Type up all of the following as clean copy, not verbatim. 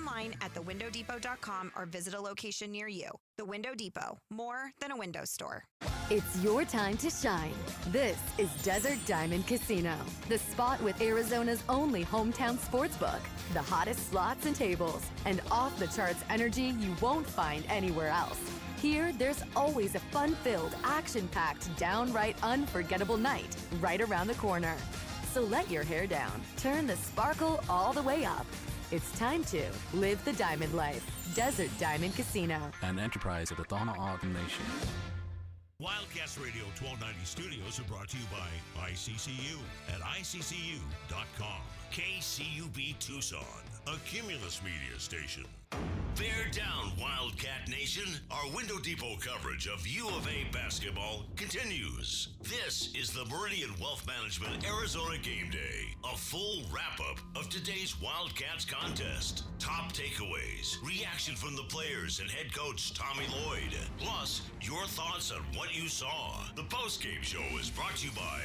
online at thewindowdepot.com or visit a location near you. The Window Depot, more than a window store. It's your time to shine. This is Desert Diamond Casino, the spot with Arizona's only hometown sportsbook, the hottest slots and tables, and off-the-charts energy you won't find anywhere else. Here, there's always a fun-filled, action-packed, downright unforgettable night right around the corner. So let your hair down, turn the sparkle all the way up. It's time to live the diamond life. Desert Diamond Casino. An enterprise of the Thorna Organization. Wildcats Radio 1290 studios are brought to you by ICCU at ICCU.com. KCUB Tucson, a Cumulus media station. Bear down, Wildcat Nation. Our Window Depot coverage of U of A basketball continues. This is the Meridian Wealth Management Arizona Game Day, a full wrap-up of today's Wildcats contest. Top takeaways, reaction from the players and head coach Tommy Lloyd, plus your thoughts on what you saw. The postgame show is brought to you by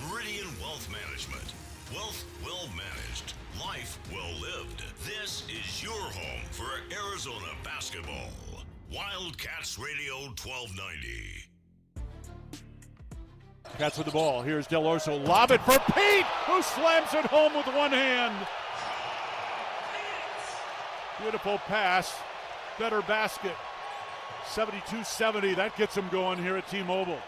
Meridian Wealth Management. Wealth well managed, life well lived. This is your home for Arizona basketball. Wildcats Radio 1290. Cats with the ball. Here's Del Orso. Lob it for Peat, who slams it home with one hand. Beautiful pass. Better basket. 72-70. That gets them going here at T-Mobile.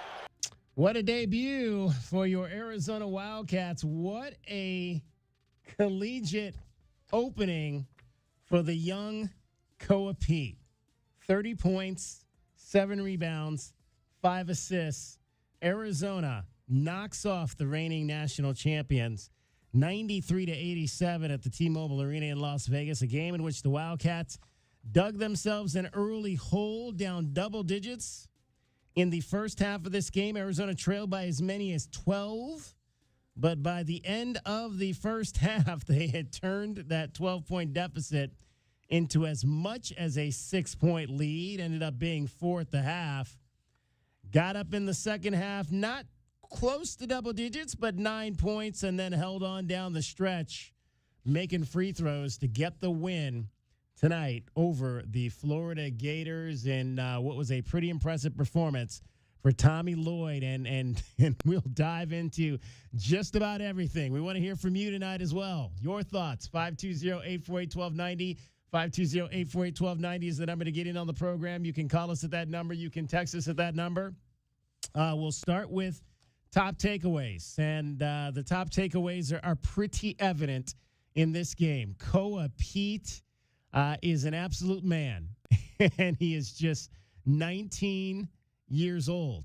What a debut for your Arizona Wildcats. What a collegiate opening for the young Koa Peat. 30 points, 7 rebounds, 5 assists. Arizona knocks off the reigning national champions 93-87 at the T-Mobile Arena in Las Vegas, a game in which the Wildcats dug themselves an early hole down double digits. In the first half of this game, Arizona trailed by as many as 12. But by the end of the first half, they had turned that 12-point deficit into as much as a 6-point lead. Ended up being 4 at the half. Got up in the second half, not close to double digits, but 9 points, and then held on down the stretch, making free throws to get the win tonight over the Florida Gators in what was a pretty impressive performance for Tommy Lloyd. And we'll dive into just about everything. We want to hear from you tonight as well. Your thoughts, 520-848-1290. 520-848-1290 is the number to get in on the program. You can call us at that number. You can text us at that number. We'll start with top takeaways. And the top takeaways are pretty evident in this game. Koa Peat is an absolute man, and he is just 19 years old.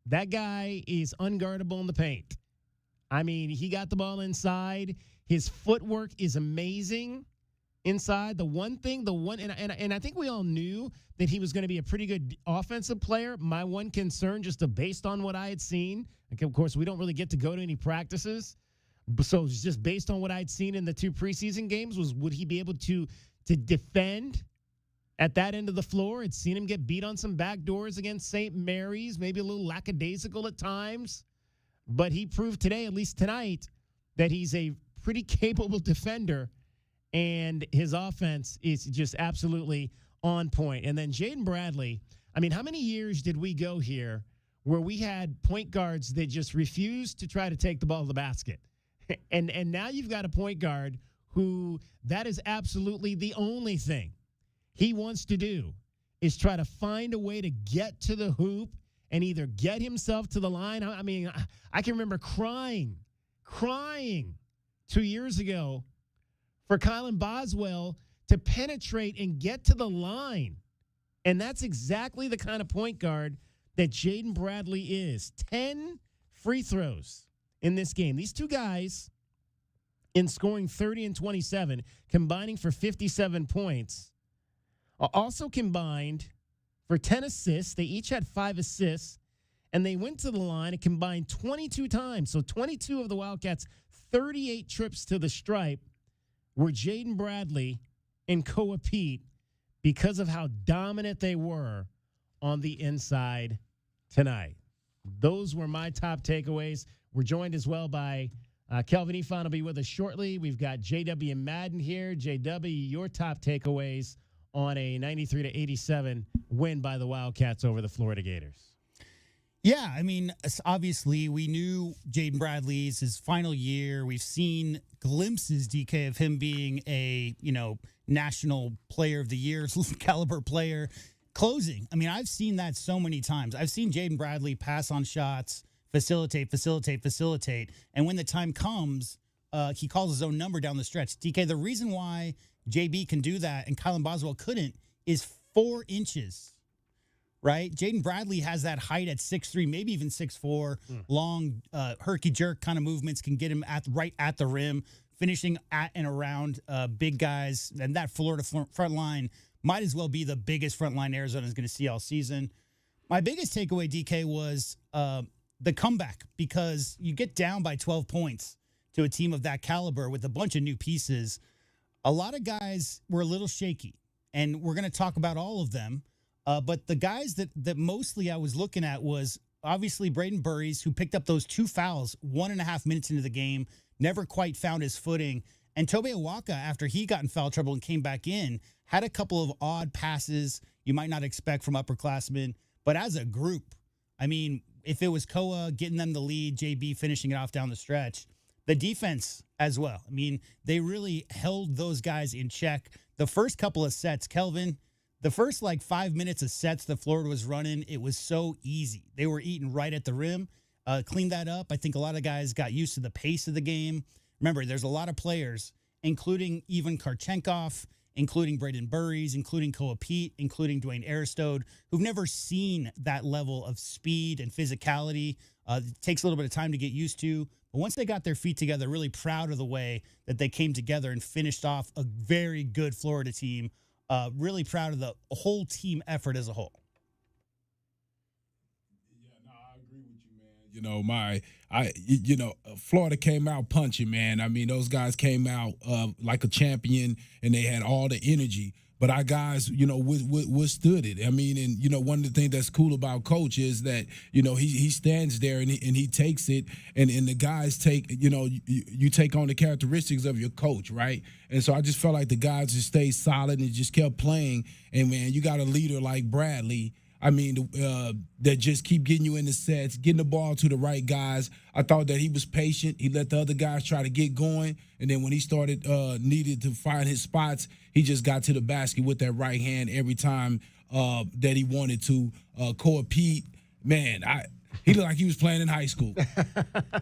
That guy is unguardable in the paint. I mean, he got the ball inside. His footwork is amazing inside. And I think we all knew that he was going to be a pretty good offensive player. My one concern, just based on what I had seen, like, of course, we don't really get to go to any practices, so just based on what I'd seen in the 2 preseason games, was would he be able to defend at that end of the floor? I'd seen him get beat on some back doors against St. Mary's, maybe a little lackadaisical at times. But he proved today, at least tonight, that he's a pretty capable defender, and his offense is just absolutely on point. And then Jaden Bradley, I mean, how many years did we go here where we had point guards that just refused to try to take the ball to the basket? And now you've got a point guard who that is absolutely the only thing he wants to do is try to find a way to get to the hoop and either get himself to the line. I mean, I can remember crying 2 years ago for Kylan Boswell to penetrate and get to the line. And that's exactly the kind of point guard that Jaden Bradley is. 10 free throws in this game. These two guys, in scoring 30 and 27, combining for 57 points, also combined for 10 assists. They each had 5 assists, and they went to the line and combined 22 times. So 22 of the Wildcats' 38 trips to the stripe were Jaden Bradley and Koa Peat because of how dominant they were on the inside tonight. Those were my top takeaways. We're joined as well by Kelvin Efon will be with us shortly. We've got JW and Madden here. JW, your top takeaways on a 93-87 win by the Wildcats over the Florida Gators. Yeah, I mean, obviously we knew Jaden Bradley's his final year. We've seen glimpses, DK, of him being a, national player of the year caliber player. Closing. I mean, I've seen that so many times. I've seen Jaden Bradley pass on shots, facilitate. And when the time comes, he calls his own number down the stretch. DK, the reason why JB can do that and Kylan Boswell couldn't is 4 inches. Right? Jaden Bradley has that height at 6'3", maybe even 6'4", long, herky-jerk kind of movements can get him right at the rim, finishing at and around big guys. And that Florida front line might as well be the biggest front line Arizona is going to see all season. My biggest takeaway, DK, was the comeback, because you get down by 12 points to a team of that caliber with a bunch of new pieces. A lot of guys were a little shaky, and we're going to talk about all of them. But the guys that mostly I was looking at was obviously Braden Burries, who picked up those 2 fouls 1.5 minutes into the game, never quite found his footing. And Tobe Awaka, after he got in foul trouble and came back in, had a couple of odd passes you might not expect from upperclassmen. But as a group, I mean, if it was Koa getting them the lead, JB finishing it off down the stretch, the defense as well. I mean, they really held those guys in check. The first couple of sets, Kelvin, the first 5 minutes of sets that Florida was running, it was so easy. They were eating right at the rim. Cleaned that up. I think a lot of guys got used to the pace of the game. Remember, there's a lot of players, including Ivan Karchenkov, including Braden Burries, including Koa Peat, including Dwayne Aristode, who've never seen that level of speed and physicality. It takes a little bit of time to get used to. But once they got their feet together, really proud of the way that they came together and finished off a very good Florida team. Really proud of the whole team effort as a whole. Yeah, no, I agree with you, man. Florida came out punching, man. I mean, those guys came out like a champion, and they had all the energy. But our guys, withstood it. I mean, and, one of the things that's cool about Coach is that, he stands there and he takes it, and the guys take, you take on the characteristics of your coach, right? And so I just felt like the guys just stayed solid and just kept playing. And, man, you got a leader like Bradley, I mean, that just keep getting you in the sets, getting the ball to the right guys. I thought that he was patient. He let the other guys try to get going. And then when he started needed to find his spots, he just got to the basket with that right hand every time that he wanted to. Koa Peat, man, he looked like he was playing in high school.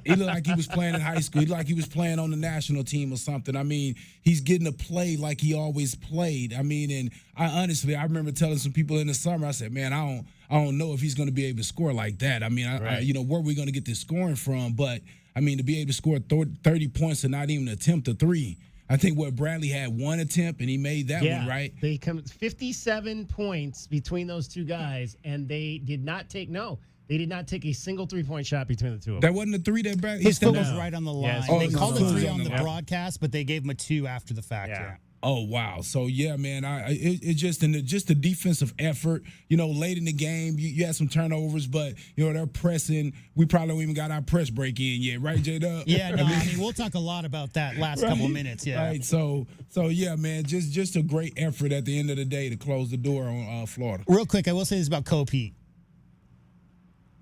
He looked like he was playing in high school. He looked like he was playing on the national team or something. I mean, he's getting to play like he always played. I mean, and I remember telling some people in the summer, I said, man, I don't know if he's going to be able to score like that. I mean, right. Where are we going to get this scoring from? But, I mean, to be able to score 30 points and not even attempt a three, I think Bradley had one attempt and he made that one, right? They come 57 points between those two guys, and they did not take a single three-point shot between the two of them. That wasn't a three that Bradley. His foot was right on the line. Yeah, they called it 3 on the Yep. broadcast, but they gave him a 2 after the fact. Yeah. Oh, wow. So, yeah, man, it's just the defensive effort. Late in the game, you had some turnovers, but, they're pressing. We probably don't even got our press break in yet, right, J-Dub? Yeah, no, I mean, we'll talk a lot about that last couple minutes, yeah. Right, so yeah, man, just a great effort at the end of the day to close the door on Florida. Real quick, I will say this about Koa Peat.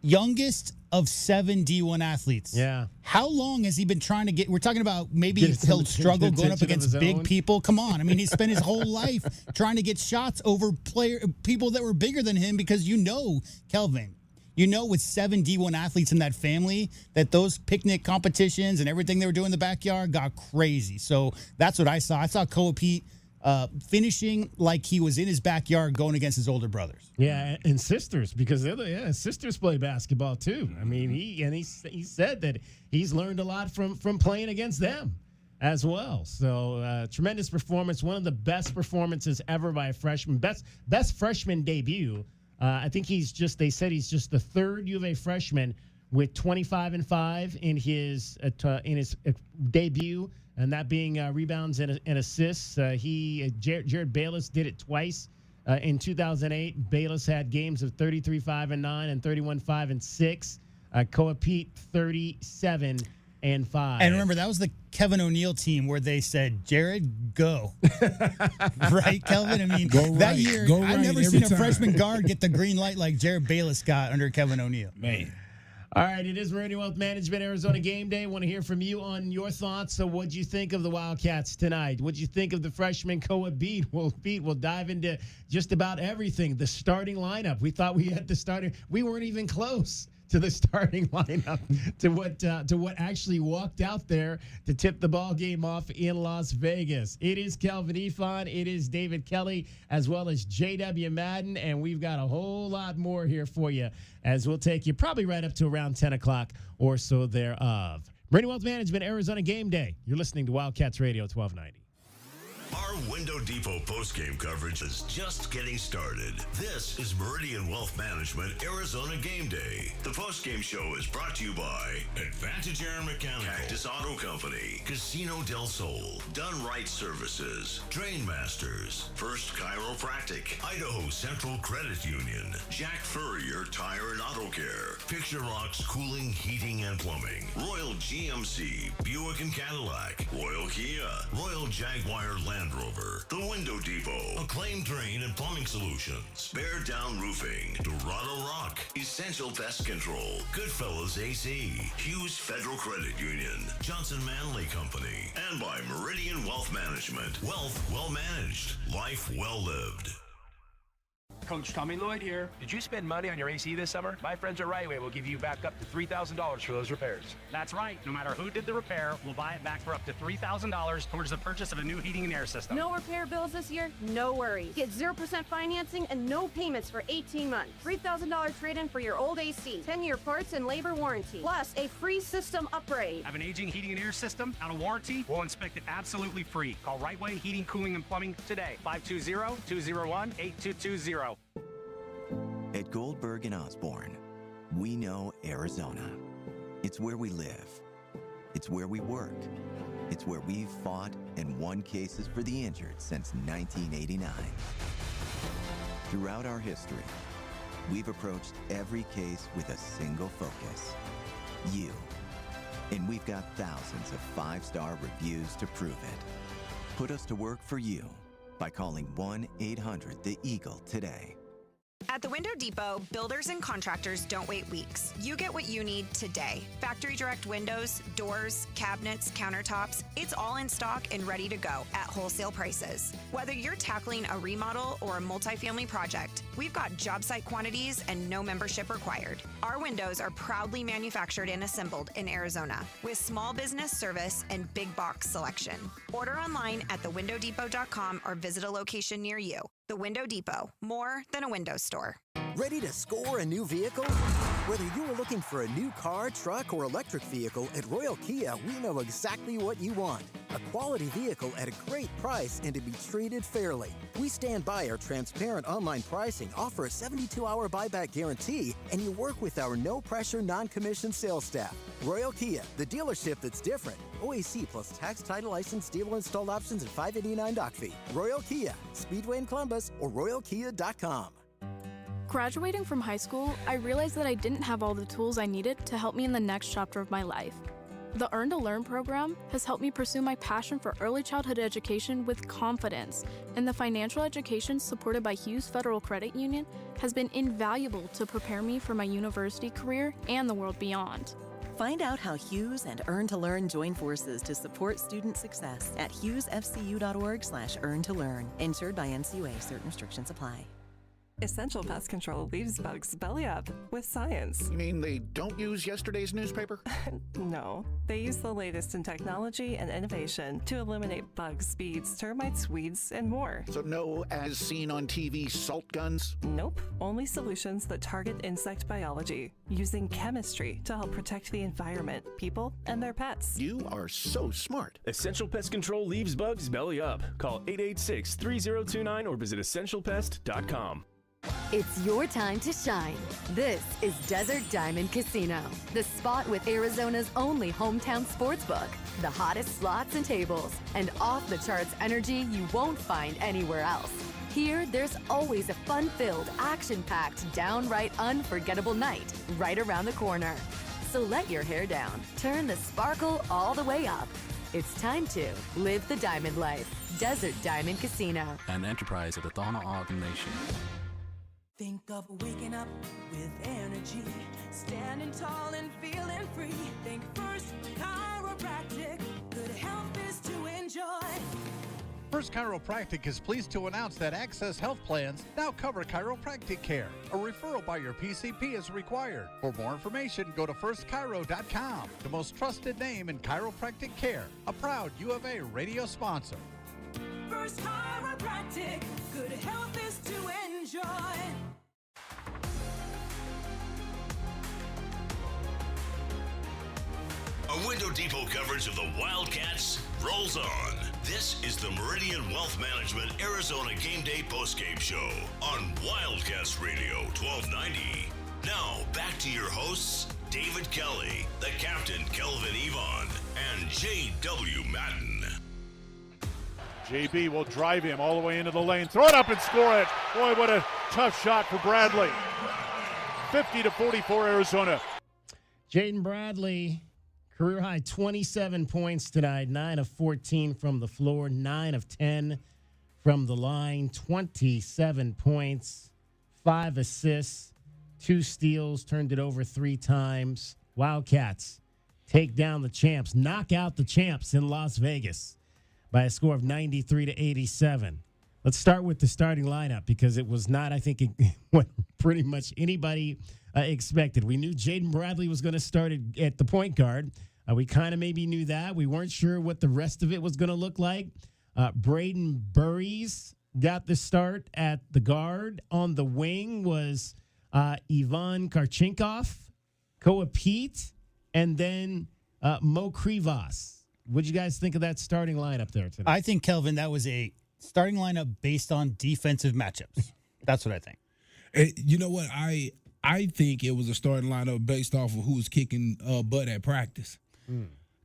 Youngest of 7 D1 athletes. Yeah. How long has he been trying to get? We're talking about maybe he'll some struggle going up attention of against his big own. people. Come on. I mean, he spent his whole life trying to get shots over people that were bigger than him because Kelvin, with 7 D1 athletes in that family, that those picnic competitions and everything they were doing in the backyard got crazy. So that's what I saw. I saw Koa Peat finishing like he was in his backyard going against his older brothers. Yeah, and sisters, because his sisters play basketball too. I mean, he said that he's learned a lot from playing against them as well. So tremendous performance, one of the best performances ever by a freshman, best freshman debut. I think they said he's just the third U of A freshman with 25 and 5 in his debut. And that being rebounds and assists. Jared Bayless did it twice in 2008. Bayless had games of 33, 5, and 9, and 31, 5, and 6. Koa Peat 37 and 5. And remember, that was the Kevin O'Neill team where they said, Jared, go. Right, Kelvin? I mean, that year, I've never seen a freshman guard get the green light like Jared Bayless got under Kevin O'Neill. Man. All right, it is Meridian Wealth Management, Arizona Game Day. Want to hear from you on your thoughts. So what'd you think of the Wildcats tonight? What'd you think of the freshman Koa Beat? We'll dive into just about everything. The starting lineup. We thought we had the starting. We weren't even close to the starting lineup, to what actually walked out there to tip the ball game off in Las Vegas. It is Kelvin Efon, it is David Kelly, as well as J.W. Madden, and we've got a whole lot more here for you, as we'll take you probably right up to around 10 o'clock or so thereof. Meridian Wealth Management, Arizona Game Day. You're listening to Wildcats Radio 1290. Our Window Depot postgame coverage is just getting started. This is Meridian Wealth Management Arizona Game Day. The postgame show is brought to you by Advantage Air Mechanical, Cactus Auto Company, Casino del Sol, Done Right Services, Drain Masters, First Chiropractic, Idaho Central Credit Union, Jack Furrier Tire and Auto Care, Picture Rocks Cooling, Heating and Plumbing, Royal GMC, Buick and Cadillac, Royal Kia, Royal Jaguar Land Rover, The Window Depot, Acclaimed Drain and Plumbing Solutions, Bear Down Roofing, Dorado Rock, Essential Pest Control, Goodfellas AC, Hughes Federal Credit Union, Johnson Manley Company, and by Meridian Wealth Management. Wealth well managed, life well lived. Coach Tommy Lloyd here. Did you spend money on your AC this summer? My friends at Rightway will give you back up to $3,000 for those repairs. That's right. No matter who did the repair, we'll buy it back for up to $3,000 towards the purchase of a new heating and air system. No repair bills this year? No worries. Get 0% financing and no payments for 18 months. $3,000 trade-in for your old AC. 10-year parts and labor warranty. Plus a free system upgrade. Have an aging heating and air system out of warranty? We'll inspect it absolutely free. Call Rightway Heating, Cooling, and Plumbing today. 520-201-8220. At Goldberg and Osborne, we know Arizona. It's where we live. It's where we work. It's where we've fought and won cases for the injured since 1989. Throughout our history, we've approached every case with a single focus: you. And we've got thousands of 5-star reviews to prove it. Put us to work for you by calling 1-800-THE-EAGLE today. At the Window Depot, builders and contractors don't wait weeks. You get what you need today. Factory direct windows, doors, cabinets, countertops, it's all in stock and ready to go at wholesale prices. Whether you're tackling a remodel or a multifamily project, we've got job site quantities and no membership required. Our windows are proudly manufactured and assembled in Arizona with small business service and big box selection. Order online at thewindowdepot.com or visit a location near you. The Window Depot, more than a window store. Ready to score a new vehicle? Whether you are looking for a new car, truck, or electric vehicle, at Royal Kia, we know exactly what you want. A quality vehicle at a great price and to be treated fairly. We stand by our transparent online pricing, offer a 72-hour buyback guarantee, and you work with our no-pressure, non-commissioned sales staff. Royal Kia, the dealership that's different. OAC plus tax, title, license, dealer installed options, and $589 doc fee. Royal Kia, Speedway in Columbus, or royalkia.com. Graduating from high school, I realized that I didn't have all the tools I needed to help me in the next chapter of my life. The Earn to Learn program has helped me pursue my passion for early childhood education with confidence, and the financial education supported by Hughes Federal Credit Union has been invaluable to prepare me for my university career and the world beyond. Find out how Hughes and Earn to Learn join forces to support student success at hughesfcu.org/earn-to-learn. Insured by NCUA. Certain restrictions apply. Essential Pest Control leaves bugs belly up with science. You mean they don't use yesterday's newspaper? No. They use the latest in technology and innovation to eliminate bugs, bees, termites, weeds, and more. So no as seen on TV salt guns? Nope. Only solutions that target insect biology, using chemistry to help protect the environment, people, and their pets. You are so smart. Essential Pest Control leaves bugs belly up. Call 886-3029 or visit essentialpest.com. It's your time to shine. This is Desert Diamond Casino, the spot with Arizona's only hometown sportsbook, the hottest slots and tables, and off-the-charts energy you won't find anywhere else. Here, there's always a fun-filled, action-packed, downright unforgettable night right around the corner. So let your hair down. Turn the sparkle all the way up. It's time to live the diamond life. Desert Diamond Casino. An enterprise of the Donna Ogden Nation. Think of waking up with energy, standing tall and feeling free. Think First Chiropractic, good health is to enjoy. First Chiropractic is pleased to announce that Access Health Plans now cover chiropractic care. A referral by your PCP is required. For more information, go to firstchiro.com, the most trusted name in chiropractic care. A proud U of A radio sponsor. First Chiropractic, good health is to enjoy. A Window Depot coverage of the Wildcats rolls on. This is the Meridian Wealth Management Arizona Gameday postgame show on Wildcats Radio 1290. Now, back to your hosts, David Kelly, the captain Kelvin Yvonne, and J.W. Madden. JB will drive him all the way into the lane. Throw it up and score it. Boy, what a tough shot for Bradley. 50-44 Arizona. Jaden Bradley, career high 27 points tonight, 9 of 14 from the floor, 9 of 10 from the line, 27 points, 5 assists, 2 steals, turned it over 3 times. Wildcats take down the champs, knock out the champs in Las Vegas by a score of 93-87. Let's start with the starting lineup because it was not, I think, what pretty much anybody expected. We knew Jaden Bradley was going to start at the point guard. We kind of maybe knew that. We weren't sure what the rest of it was going to look like. Braden Burries got the start at the guard. On the wing was Ivan Karchinkov, Koa Peat, and then Mo Krivas. What'd you guys think of that starting lineup there today? I think, Kelvin, that was a starting lineup based on defensive matchups. That's what I think. You know what? I think it was a starting lineup based off of who was kicking butt at practice.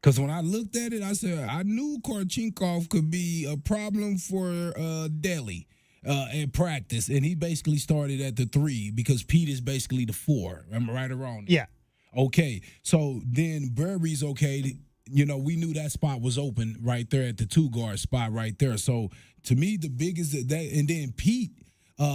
Because when I looked at it, I said, I knew Karchinkov could be a problem for Delhi at practice. And he basically started at the 3 because Peat is basically the 4. Am I right or wrong? Yeah. Okay. So then Burberry's okay. You know, we knew that spot was open right there at the 2-guard spot right there. So to me, the biggest that, and then Peat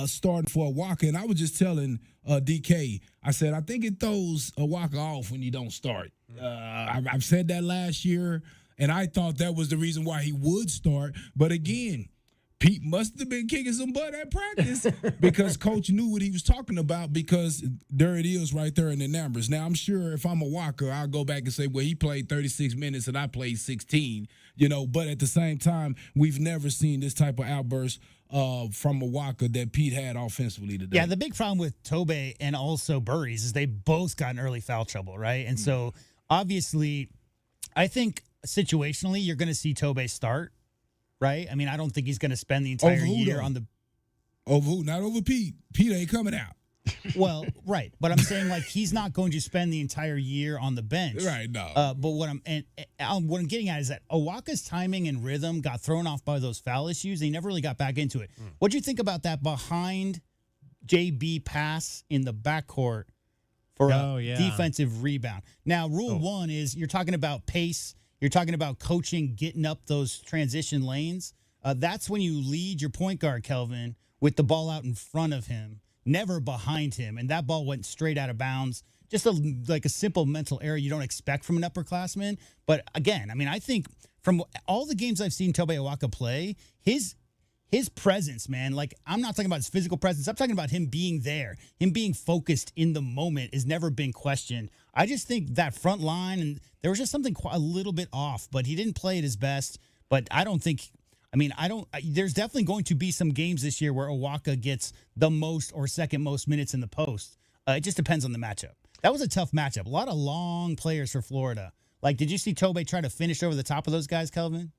starting for a Walker. And I was just telling DK, I said, I think it throws a Walker off when you don't start. I've said that last year, and I thought that was the reason why he would start. But again, Peat must have been kicking some butt at practice because coach knew what he was talking about because there it is right there in the numbers. Now, I'm sure if I'm a Walker, I'll go back and say, well, he played 36 minutes and I played 16, you know. But at the same time, we've never seen this type of outburst from a Walker that Peat had offensively today. Yeah, the big problem with Tobe and also Burries is they both got in early foul trouble, right? And so, obviously, I think situationally you're going to see Tobe start. Right? I mean, I don't think he's going to spend the entire year on the. Over who? Not over Peat. Peat ain't coming out. Well, right. But I'm saying, like, he's not going to spend the entire year on the bench. Right, no. But what I'm getting at is that Owaka's timing and rhythm got thrown off by those foul issues. And he never really got back into it. What do you think about that behind JB pass in the backcourt for a defensive rebound? Now, rule 1 is you're talking about pace. You're talking about coaching, getting up those transition lanes. That's when you lead your point guard, Kelvin, with the ball out in front of him, never behind him. And that ball went straight out of bounds. Just like a simple mental error you don't expect from an upperclassman. But again, I mean, I think from all the games I've seen Tobe Owaka play, his presence, man, like I'm not talking about his physical presence. I'm talking about him being there, him being focused in the moment has never been questioned. I just think that front line, and there was just something a little bit off, but he didn't play at his best. But I don't think, there's definitely going to be some games this year where Owaka gets the most or second most minutes in the post. It just depends on the matchup. That was a tough matchup. A lot of long players for Florida. Like, did you see Tobe try to finish over the top of those guys, Kelvin?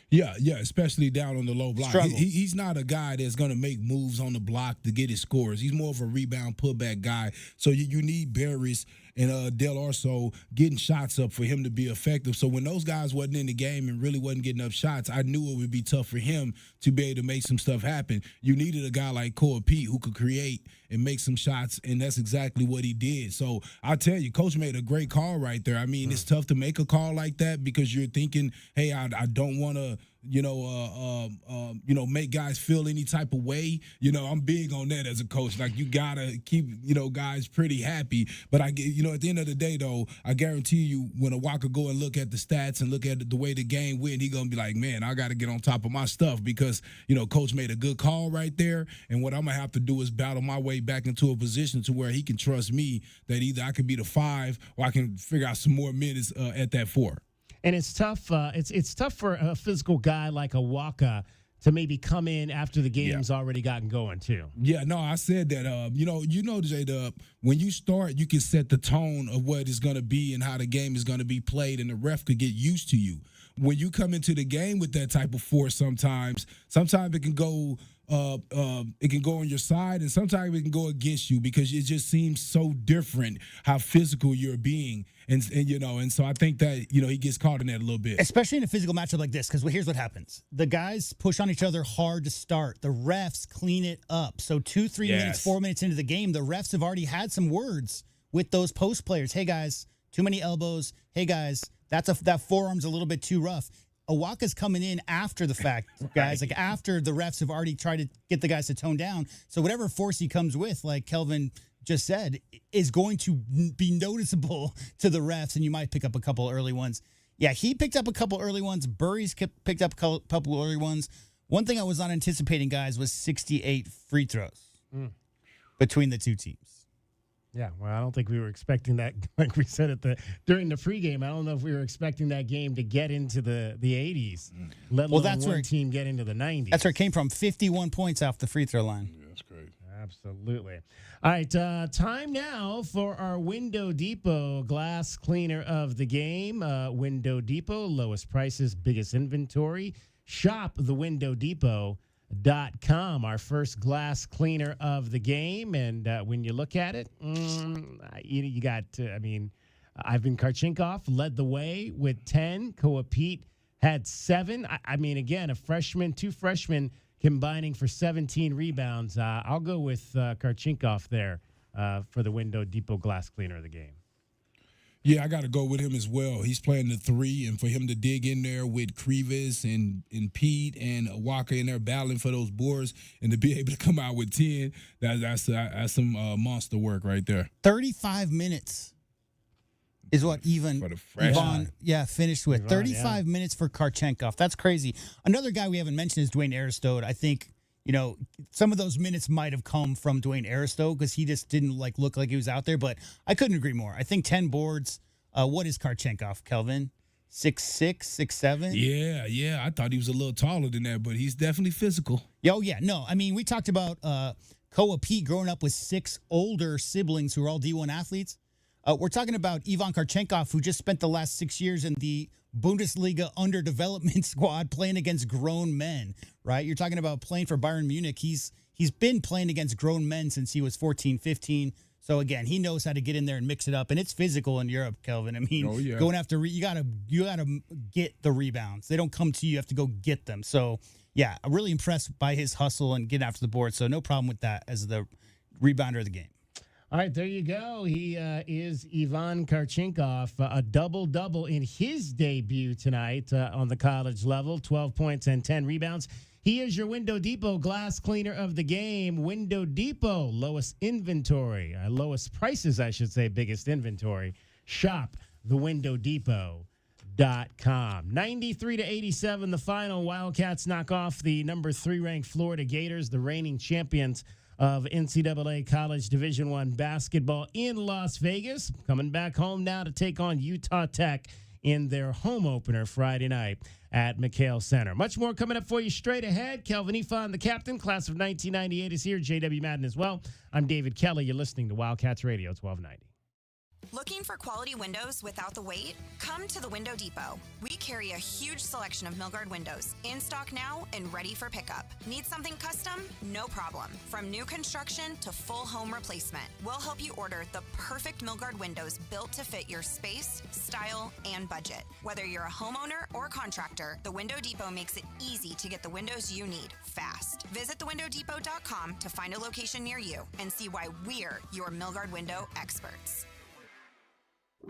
Yeah, especially down on the low block. He's not a guy that's going to make moves on the block to get his scores. He's more of a rebound putback guy. So you need Barris and Del Orso getting shots up for him to be effective. So when those guys wasn't in the game and really wasn't getting up shots, I knew it would be tough for him to be able to make some stuff happen. You needed a guy like Peat who could create and make some shots, and that's exactly what he did. So I tell you, Coach made a great call right there. I mean, it's tough to make a call like that because you're thinking, hey, I don't want to, make guys feel any type of way. I'm big on that as a coach. Like, you gotta keep, guys pretty happy. But at the end of the day, though, I guarantee you, when a Walker go and look at the stats and look at the way the game went, he gonna be like, man, I got to get on top of my stuff because Coach made a good call right there. And what I'm gonna have to do is battle my way back into a position to where he can trust me that either I could be the 5 or I can figure out some more minutes at that 4. And it's tough. It's tough for a physical guy like a Waka to maybe come in after the game's already gotten going too. Yeah, no, I said that. J-Dub, when you start, you can set the tone of what it's going to be and how the game is going to be played, and the ref could get used to you. When you come into the game with that type of force, sometimes it can go. It can go on your side, and sometimes it can go against you because it just seems so different how physical you're being, and so I think that he gets caught in that a little bit, especially in a physical matchup like this. Because here's what happens: the guys push on each other hard to start. The refs clean it up. So 2-3 minutes, 4 minutes into the game, the refs have already had some words with those post players. Hey guys, too many elbows. Hey guys, that forearm's a little bit too rough. Awaka's coming in after the fact, guys, like after the refs have already tried to get the guys to tone down. So whatever force he comes with, like Kelvin just said, is going to be noticeable to the refs, and you might pick up a couple early ones. Yeah, he picked up a couple early ones. Burry's picked up a couple early ones. One thing I was not anticipating, guys, was 68 free throws between the two teams. Yeah, well, I don't think we were expecting that. Like we said during the pregame, I don't know if we were expecting that game to get into the 80s, let alone one team get into the 90s. That's where it came from, 51 points off the free throw line. Yeah, that's great. Absolutely. All right, time now for our Window Depot glass cleaner of the game. Window Depot, lowest prices, biggest inventory. Shop the Window Depot. .com, our first glass cleaner of the game. And when you look at it, you got, Ivan Karchinkov led the way with 10. Peat had 7. Again, two freshmen combining for 17 rebounds. I'll go with Karchinkov there for the Window Depot glass cleaner of the game. Yeah, I got to go with him as well. He's playing the 3, and for him to dig in there with Krivas and Peat and Walker in there battling for those boards and to be able to come out with 10, that's some monster work right there. 35 minutes is what Ivan finished with. 35 minutes for Karchenkov. That's crazy. Another guy we haven't mentioned is Dwayne Aristode. I think some of those minutes might have come from Dwayne Aristode because he just didn't look like he was out there. But I couldn't agree more. I think 10 boards. What is Karchenkov, Kelvin? 6'6", 6'7"? Yeah. I thought he was a little taller than that, but he's definitely physical. Oh, yeah. No, we talked about Peat growing up with 6 older siblings who are all D1 athletes. We're talking about Ivan Karchenkov, who just spent the last 6 years in the Bundesliga underdevelopment squad playing against grown men, right? You're talking about playing for Bayern Munich. He's been playing against grown men since he was 14, 15. So again, he knows how to get in there and mix it up, and it's physical in Europe, Kelvin. Going after you gotta get the rebounds. They don't come to you; you have to go get them. So yeah, I'm really impressed by his hustle and getting after the board. So no problem with that as the rebounder of the game. All right, there you go. He is Ivan Karchenkov, a double-double in his debut tonight on the college level, 12 points and 10 rebounds. He is your Window Depot glass cleaner of the game. Window Depot, lowest prices, I should say, biggest inventory. Shop thewindowdepot.com. 93-87, the final. Wildcats knock off the number 3 ranked Florida Gators, the reigning champions of NCAA College Division I basketball in Las Vegas. Coming back home now to take on Utah Tech in their home opener Friday night at McHale Center. Much more coming up for you straight ahead. Kelvin Ifan, the captain, class of 1998, is here. J.W. Madden as well. I'm David Kelly. You're listening to Wildcats Radio 1290. Looking for quality windows without the wait? Come to the Window Depot. We carry a huge selection of Milgard windows, in stock now and ready for pickup. Need something custom? No problem. From new construction to full home replacement, we'll help you order the perfect Milgard windows built to fit your space, style, and budget. Whether you're a homeowner or contractor, the Window Depot makes it easy to get the windows you need fast. Visit thewindowdepot.com to find a location near you and see why we're your Milgard window experts.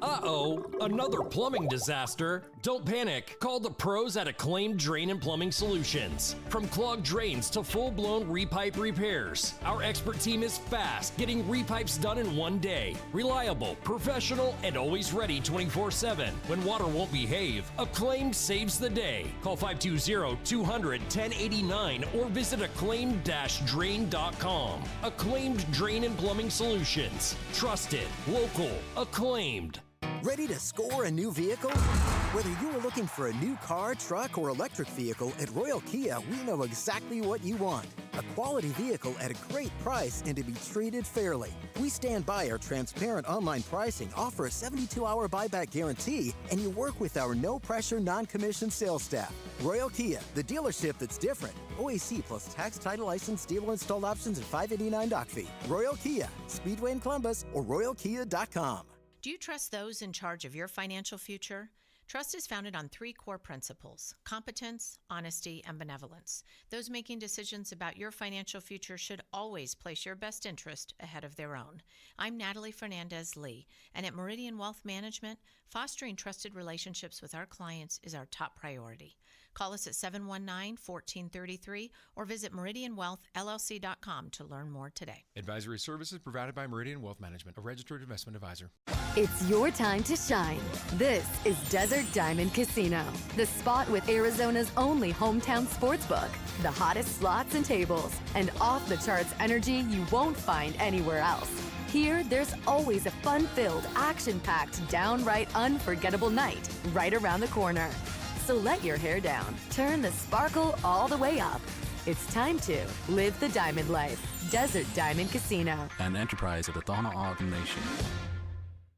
Uh-oh, another plumbing disaster. Don't panic. Call the pros at Acclaimed Drain and Plumbing Solutions. From clogged drains to full-blown repipe repairs, our expert team is fast, getting repipes done in one day. Reliable, professional, and always ready 24/7. When water won't behave, Acclaimed saves the day. Call 520-200-1089 or visit acclaimed-drain.com. Acclaimed Drain and Plumbing Solutions. Trusted, local, acclaimed. Ready to score a new vehicle? Whether you are looking for a new car, truck, or electric vehicle, at Royal Kia, we know exactly what you want. A quality vehicle at a great price and to be treated fairly. We stand by our transparent online pricing, offer a 72-hour buyback guarantee, and you work with our no-pressure, non-commissioned sales staff. Royal Kia, the dealership that's different. OAC plus tax, title, license, dealer installed options, and $589 doc fee. Royal Kia, Speedway in Columbus, or royalkia.com. Do you trust those in charge of your financial future? Trust is founded on 3 core principles: competence, honesty, and benevolence. Those making decisions about your financial future should always place your best interest ahead of their own. I'm Natalie Fernandez-Lee, and at Meridian Wealth Management, fostering trusted relationships with our clients is our top priority. Call us at 719-1433 or visit meridianwealthllc.com to learn more today. Advisory services provided by Meridian Wealth Management, a registered investment advisor. It's your time to shine. This is Desert Diamond Casino, the spot with Arizona's only hometown sportsbook, the hottest slots and tables, and off-the-charts energy you won't find anywhere else. Here, there's always a fun-filled, action-packed, downright unforgettable night right around the corner. So let your hair down, turn the sparkle all the way up. It's time to live the diamond life. Desert Diamond Casino. An enterprise of the Donna Ogden Nation.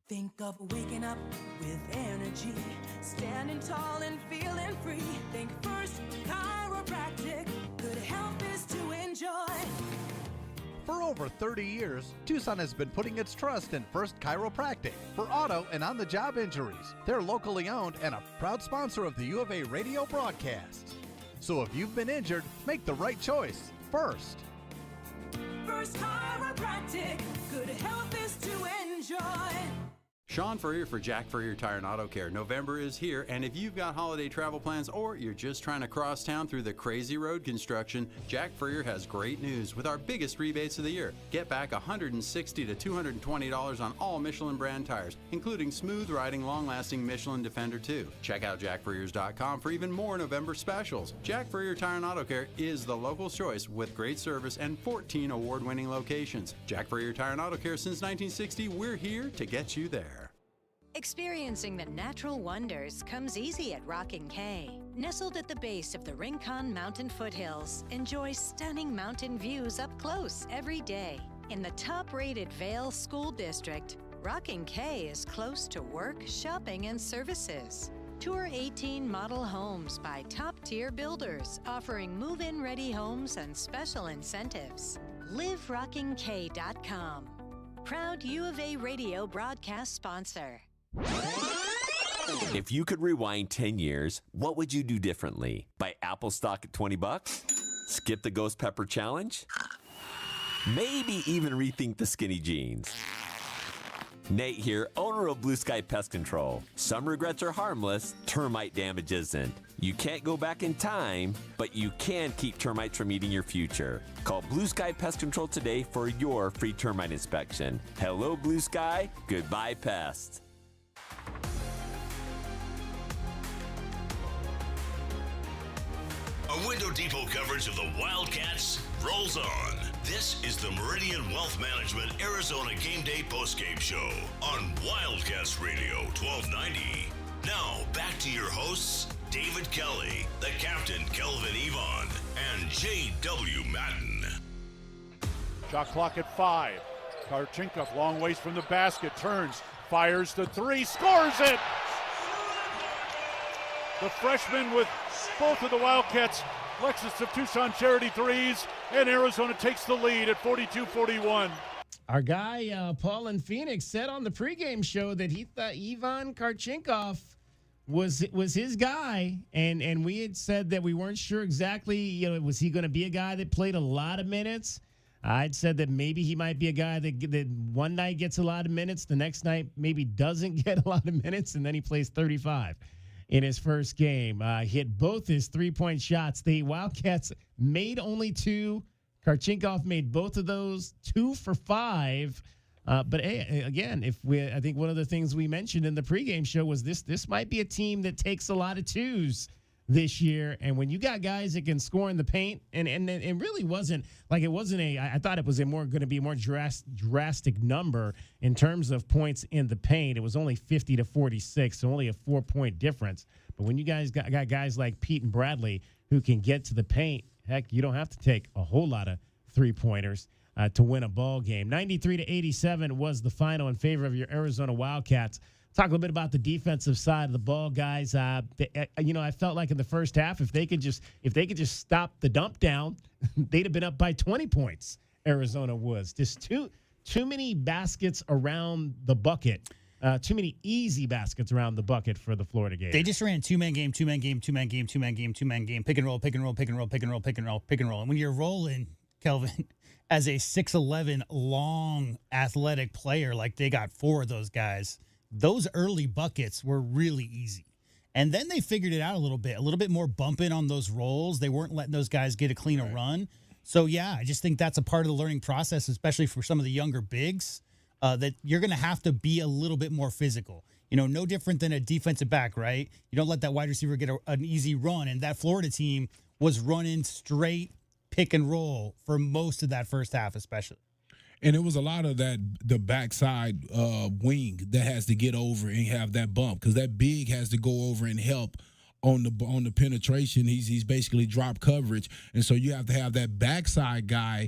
Think of waking up with energy, standing tall and feeling free. Think First Chiropractic, good health is to enjoy. For over 30 years, Tucson has been putting its trust in First Chiropractic for auto and on-the-job injuries. They're locally owned and a proud sponsor of the U of A radio broadcast. So if you've been injured, make the right choice. First. First Chiropractic, good health is to enjoy. Sean Furrier for Jack Furrier Tire and Auto Care. November is here, and if you've got holiday travel plans or you're just trying to cross town through the crazy road construction, Jack Furrier has great news with our biggest rebates of the year. Get back $160 to $220 on all Michelin brand tires, including smooth riding, long-lasting Michelin Defender 2. Check out jackfurriers.com for even more November specials. Jack Furrier Tire and Auto Care is the local choice with great service and 14 award-winning locations. Jack Furrier Tire and Auto Care since 1960. We're here to get you there. Experiencing the natural wonders comes easy at Rockin' K. Nestled at the base of the Rincon Mountain foothills, enjoy stunning mountain views up close every day. In the top-rated Vail School District, Rockin' K is close to work, shopping, and services. Tour 18 model homes by top-tier builders, offering move-in ready homes and special incentives. LiveRockingK.com. Proud U of A radio broadcast sponsor. If you could rewind 10 years, what would you do differently? Buy Apple stock at $20? Skip the Ghost Pepper Challenge? Maybe even rethink the skinny jeans. Nate here, owner of Blue Sky Pest Control. Some regrets are harmless, termite damage isn't. You can't go back in time, but you can keep termites from eating your future. Call Blue Sky Pest Control today for your free termite inspection. Hello, Blue Sky. Goodbye, pests. A Window Depot coverage of the Wildcats rolls on. This is the Meridian Wealth Management Arizona Gameday postgame show on Wildcats Radio 1290. Now, back to your hosts, David Kelly, the captain Kelvin Yvonne, and J.W. Madden. Shot clock at 5. Karchenkov long ways from the basket, turns, fires the three, scores it! The freshman with both of the Wildcats, Lexus of Tucson charity threes, and Arizona takes the lead at 42-41. Our guy, Paul in Phoenix, said on the pregame show that he thought Ivan Karchinkov was his guy, and we had said that we weren't sure exactly, was he going to be a guy that played a lot of minutes? I'd said that maybe he might be a guy that one night gets a lot of minutes, the next night maybe doesn't get a lot of minutes, and then he plays 35 in his first game. Hit both his three-point shots. The Wildcats made only 2. Karchinkov made both of those, 2 for 5. But hey, again, I think one of the things we mentioned in the pregame show was this might be a team that takes a lot of 2s this year. And when you got guys that can score in the paint, and it really wasn't like I thought it was going to be a more drastic number in terms of points in the paint. It was only 50-46, so only a 4-point difference. But when you guys got guys like Peat and Bradley who can get to the paint, heck, you don't have to take a whole lot of three-pointers to win a ball game. 93-87 was the final in favor of your Arizona Wildcats. Talk a little bit about the defensive side of the ball, guys. I felt like in the first half, if they could just stop the dump down, they'd have been up by 20 points. Arizona was just too many baskets around the bucket. Too many easy baskets around the bucket for the Florida Gators. They just ran two-man game, pick and roll, pick and roll, pick and roll, pick and roll, pick and roll, pick and roll. And when you're rolling, Kelvin, as a 6'11", long, athletic player, like they got 4 of those guys, those early buckets were really easy. And then they figured it out a little bit more bumping on those rolls. They weren't letting those guys get a cleaner run. So, yeah, I just think that's a part of the learning process, especially for some of the younger bigs, that you're going to have to be a little bit more physical. No different than a defensive back, right? You don't let that wide receiver get an easy run. And that Florida team was running straight pick and roll for most of that first half, especially. And it was a lot of the backside wing that has to get over and have that bump, because that big has to go over and help on the penetration. He's basically drop coverage, and so you have to have that backside guy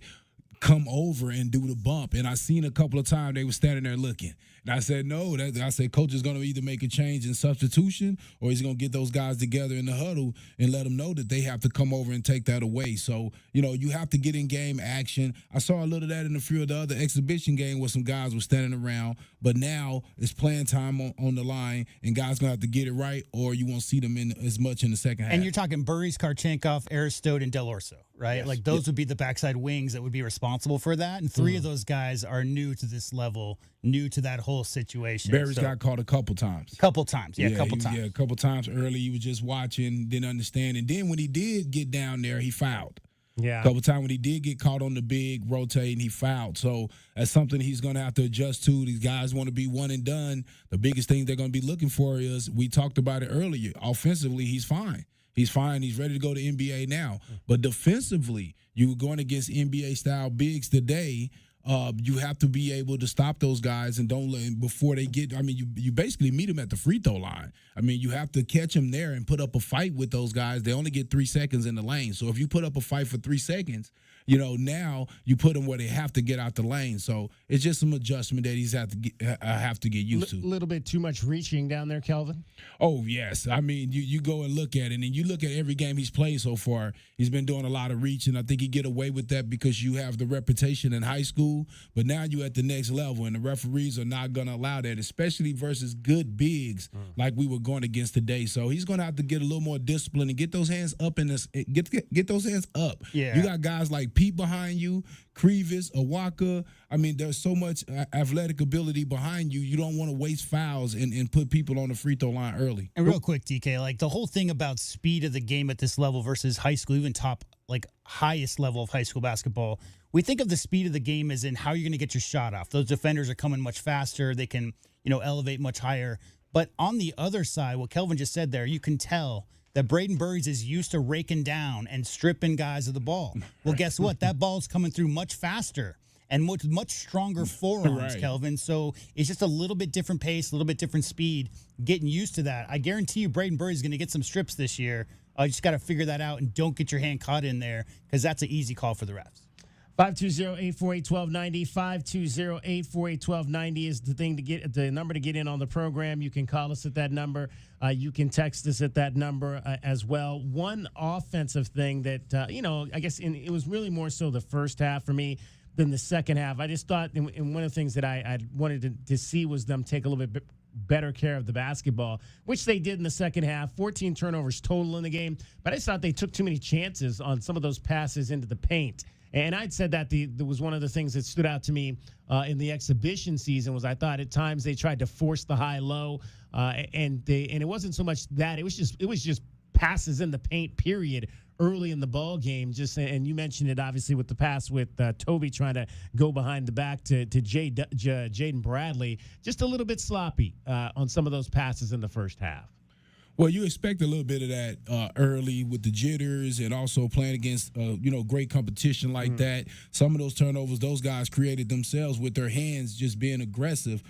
come over and do the bump. And I seen a couple of times they were standing there looking. And I said, no. I said, coach is going to either make a change in substitution or he's going to get those guys together in the huddle and let them know that they have to come over and take that away. So, you have to get in game action. I saw a little of that in a few of the other exhibition game where some guys were standing around. But now it's playing time on the line, and guys going to have to get it right, or you won't see them in as much in the second half. And you're talking Burries, Karchinkov, Aristote, and Del Orso, right? Yes. Like those would be the backside wings that would be responsible for that. And 3 of those guys are new to this level, new to that whole situation. Barry's got caught a couple times. A couple times. Yeah, a couple times early. He was just watching, didn't understand. And then when he did get down there, he fouled. Yeah. A couple times when he did get caught on the big rotating, he fouled. So that's something he's going to have to adjust to. These guys want to be one and done. The biggest thing they're going to be looking for is, we talked about it earlier, offensively, he's fine. He's fine. He's ready to go to NBA now. But defensively, you were going against NBA-style bigs today. You have to be able to stop those guys and don't let before they get. I mean, you basically meet them at the free throw line. I mean, you have to catch them there and put up a fight with those guys. They only get 3 seconds in the lane. So if you put up a fight for 3 seconds, now you put them where they have to get out the lane. So it's just some adjustment that he's have to get used to. A little bit too much reaching down there, Kelvin? Oh, yes. I mean, you go and look at it, and you look at every game he's played so far, he's been doing a lot of reaching. I think he get away with that because you have the reputation in high school, but now you're at the next level, and the referees are not going to allow that, especially versus good bigs like we were going against today. So he's going to have to get a little more discipline and get those hands up in this. Get those hands up. Yeah. You got guys like Peat behind you, Crevis, Awaka. I mean, there's so much athletic ability behind you. You don't want to waste fouls and put people on the free throw line early. And real quick, DK, like the whole thing about speed of the game at this level versus high school, even highest level of high school basketball, we think of the speed of the game as in how you're going to get your shot off. Those defenders are coming much faster. They can, elevate much higher. But on the other side, what Kelvin just said there, you can tell that Braden Burries is used to raking down and stripping guys of the ball. Well, guess what? That ball's coming through much faster and much stronger forearms, Right. Kelvin. So it's just a little bit different pace, a little bit different speed, getting used to that. I guarantee you Braden Burries is going to get some strips this year. You just got to figure that out and don't get your hand caught in there because that's an easy call for the refs. 520-848-1290. 520-848-1290 is the number to get in on the program. You can call us at that number. You can text us at that number as well. One offensive thing that, I guess it was really more so the first half for me than the second half. I just thought, and one of the things that I wanted to see was them take a little bit better care of the basketball, which they did in the second half. 14 turnovers total in the game, but I just thought they took too many chances on some of those passes into the paint. And I'd said that there was one of the things that stood out to me in the exhibition season was I thought at times they tried to force the high-low, and it wasn't so much that it was just passes in the paint, period, early in the ball game. And you mentioned it obviously with the pass with Toby trying to go behind the back to Jaden Bradley, just a little bit sloppy on some of those passes in the first half. Well, you expect a little bit of that early with the jitters and also playing against, great competition like that. Some of those turnovers, those guys created themselves with their hands just being aggressive.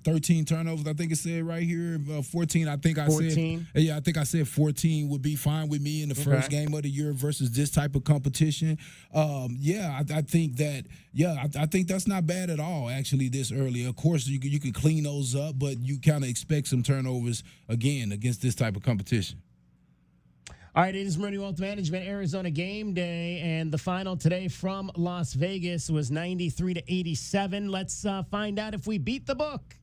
13 turnovers, I think it said right here. 14, I think I 14? Said. Yeah, I think I said 14 would be fine with me in the first game of the year versus this type of competition. I think that's not bad at all, actually, this early. Of course, you can clean those up, but you kind of expect some turnovers, again, against this type of competition. All right, it is Meridian Wealth Management, Arizona Game Day, and the final today from Las Vegas was 93-87. Let's find out if we beat the book.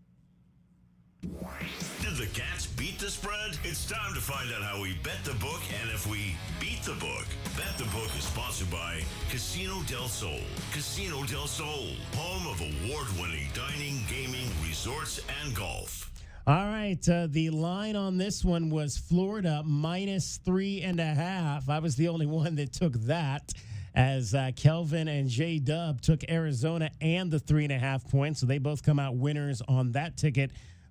Did the Cats beat the spread? It's time to find out how we bet the book and if we beat the book. Bet the Book is sponsored by Casino del Sol. Casino del Sol, home of award-winning dining, gaming, resorts, and golf. All right, the line on this one was Florida -3.5. I was the only one that took that, as Kelvin and J-Dub took Arizona and the 3.5 points. So they both come out winners on that ticket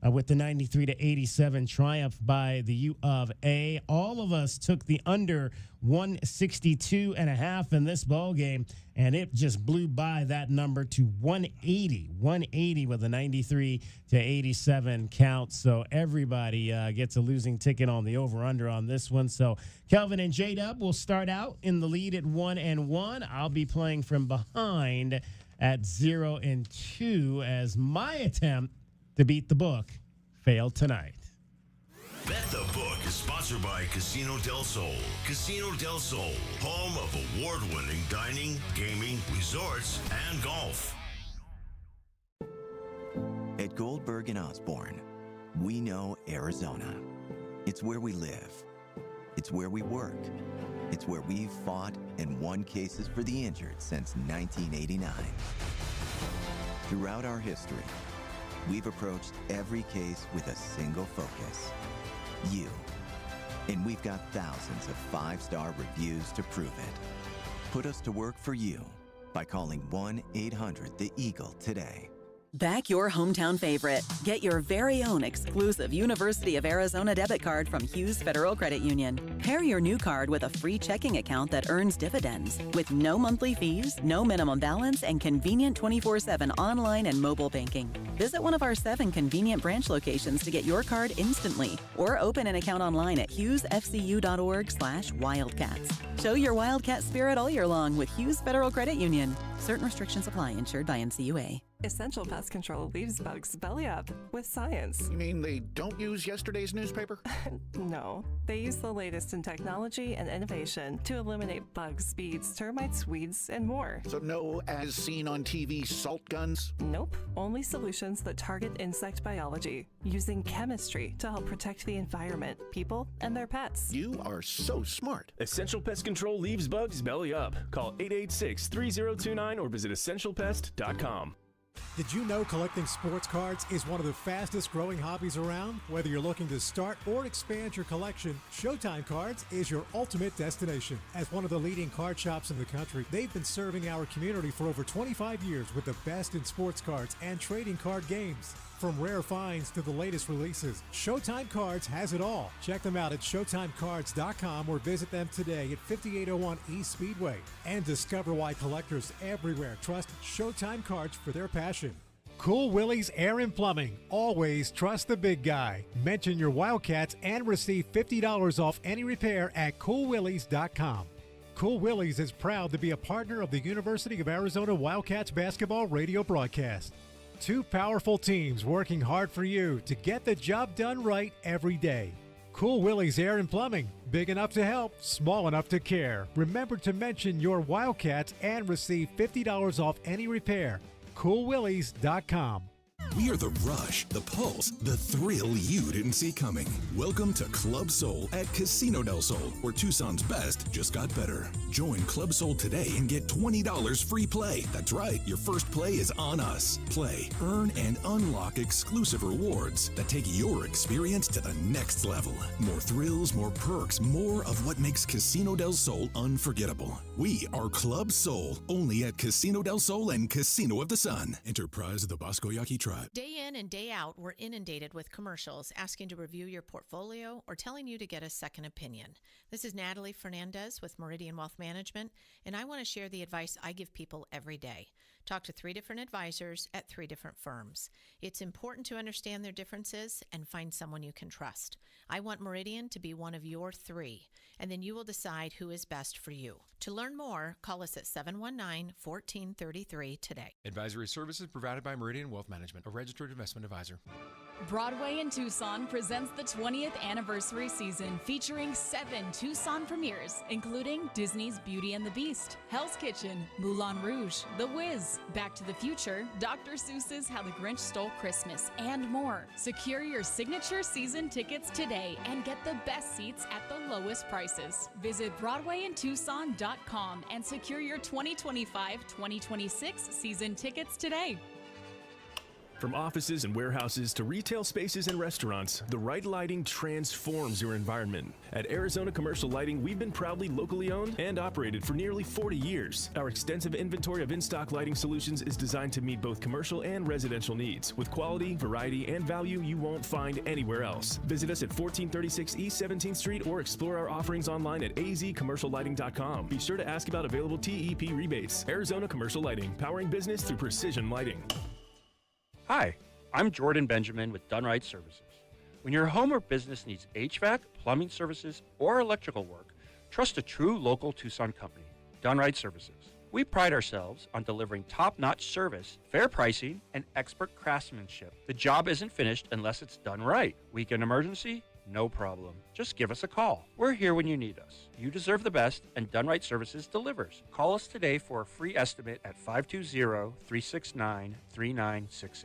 with the 93-87 triumph by the U of A. All of us took the under 162.5 in this ball game, and it just blew by that number to 180 with a 93-87 count. So everybody gets a losing ticket on the over-under on this one. So Kelvin and J-Dub will start out in the lead at 1-1. I'll be playing from behind at 0-2 as my attempt to beat the book failed tonight. Bet the Book is sponsored by Casino del Sol. Casino del Sol, home of award-winning dining, gaming, resorts, and golf. At Goldberg and Osborne, we know Arizona. It's where we live. It's where we work. It's where we've fought and won cases for the injured since 1989. Throughout our history, we've approached every case with a single focus: you. And we've got thousands of 5-star reviews to prove it. Put us to work for you by calling 1-800-THE-EAGLE today. Back your hometown favorite. Get your very own exclusive University of Arizona debit card from Hughes Federal Credit Union. Pair your new card with a free checking account that earns dividends with no monthly fees, no minimum balance, and convenient 24/7 online and mobile banking. Visit one of our 7 convenient branch locations to get your card instantly, or open an account online at hughesfcu.org/wildcats. Show your Wildcat spirit all year long with Hughes Federal Credit Union. Certain restrictions apply. Insured by NCUA. Essential Pest Control leaves bugs belly up with science. You mean they don't use yesterday's newspaper? No, they use the latest in technology and innovation to eliminate bugs, bees, termites, weeds, and more. So no as seen on TV salt guns? Nope, only solutions that target insect biology, using chemistry to help protect the environment, people, and their pets. You are so smart. Essential Pest Control leaves bugs belly up. Call 886-3029 or visit essentialpest.com. Did you know collecting sports cards is one of the fastest growing hobbies around? Whether you're looking to start or expand your collection, Showtime Cards is your ultimate destination. As one of the leading card shops in the country, they've been serving our community for over 25 years with the best in sports cards and trading card games. From rare finds to the latest releases, Showtime Cards has it all. Check them out at ShowtimeCards.com or visit them today at 5801 East Speedway. And discover why collectors everywhere trust Showtime Cards for their passion. Cool Willie's Air and Plumbing. Always trust the big guy. Mention your Wildcats and receive $50 off any repair at CoolWillies.com. Cool Willie's is proud to be a partner of the University of Arizona Wildcats basketball radio broadcast. Two powerful teams working hard for you to get the job done right every day. Cool Willie's Air and Plumbing, big enough to help, small enough to care. Remember to mention your Wildcats and receive $50 off any repair. CoolWillies.com. We are the rush, the pulse, the thrill you didn't see coming. Welcome to Club Soul at Casino del Sol, where Tucson's best just got better. Join Club Soul today and get $20 free play. That's right, your first play is on us. Play, earn, and unlock exclusive rewards that take your experience to the next level. More thrills, more perks, more of what makes Casino del Sol unforgettable. We are Club Soul, only at Casino del Sol and Casino of the Sun. Enterprise of the Bosco Yaqui Tribe. Day in and day out, we're inundated with commercials asking to review your portfolio or telling you to get a second opinion. This is Natalie Fernandez with Meridian Wealth Management, and I want to share the advice I give people every day. Talk to 3 different advisors at 3 different firms. It's important to understand their differences and find someone you can trust. I want Meridian to be one of your 3, and then you will decide who is best for you. To learn more, call us at 719-1433 today. Advisory services provided by Meridian Wealth Management, a registered investment advisor. Broadway in Tucson presents the 20th anniversary season featuring 7 Tucson premieres, including Disney's Beauty and the Beast, Hell's Kitchen, Moulin Rouge, The Wiz, Back to the Future, Dr. Seuss's How the Grinch Stole Christmas, and more. Secure your signature season tickets today and get the best seats at the lowest prices. Visit BroadwayInTucson.com and secure your 2025-2026 season tickets today. From offices and warehouses to retail spaces and restaurants, the right lighting transforms your environment. At Arizona Commercial Lighting, we've been proudly locally owned and operated for nearly 40 years. Our extensive inventory of in-stock lighting solutions is designed to meet both commercial and residential needs, with quality, variety, and value you won't find anywhere else. Visit us at 1436 East 17th Street or explore our offerings online at azcommerciallighting.com. Be sure to ask about available TEP rebates. Arizona Commercial Lighting, powering business through precision lighting. Hi, I'm Jordan Benjamin with Dunright Services. When your home or business needs HVAC, plumbing services, or electrical work, trust a true local Tucson company, Dunright Services. We pride ourselves on delivering top-notch service, fair pricing, and expert craftsmanship. The job isn't finished unless it's done right. Weekend emergency? No problem. Just give us a call. We're here when you need us. You deserve the best, and Dunright Services delivers. Call us today for a free estimate at 520-369-3966.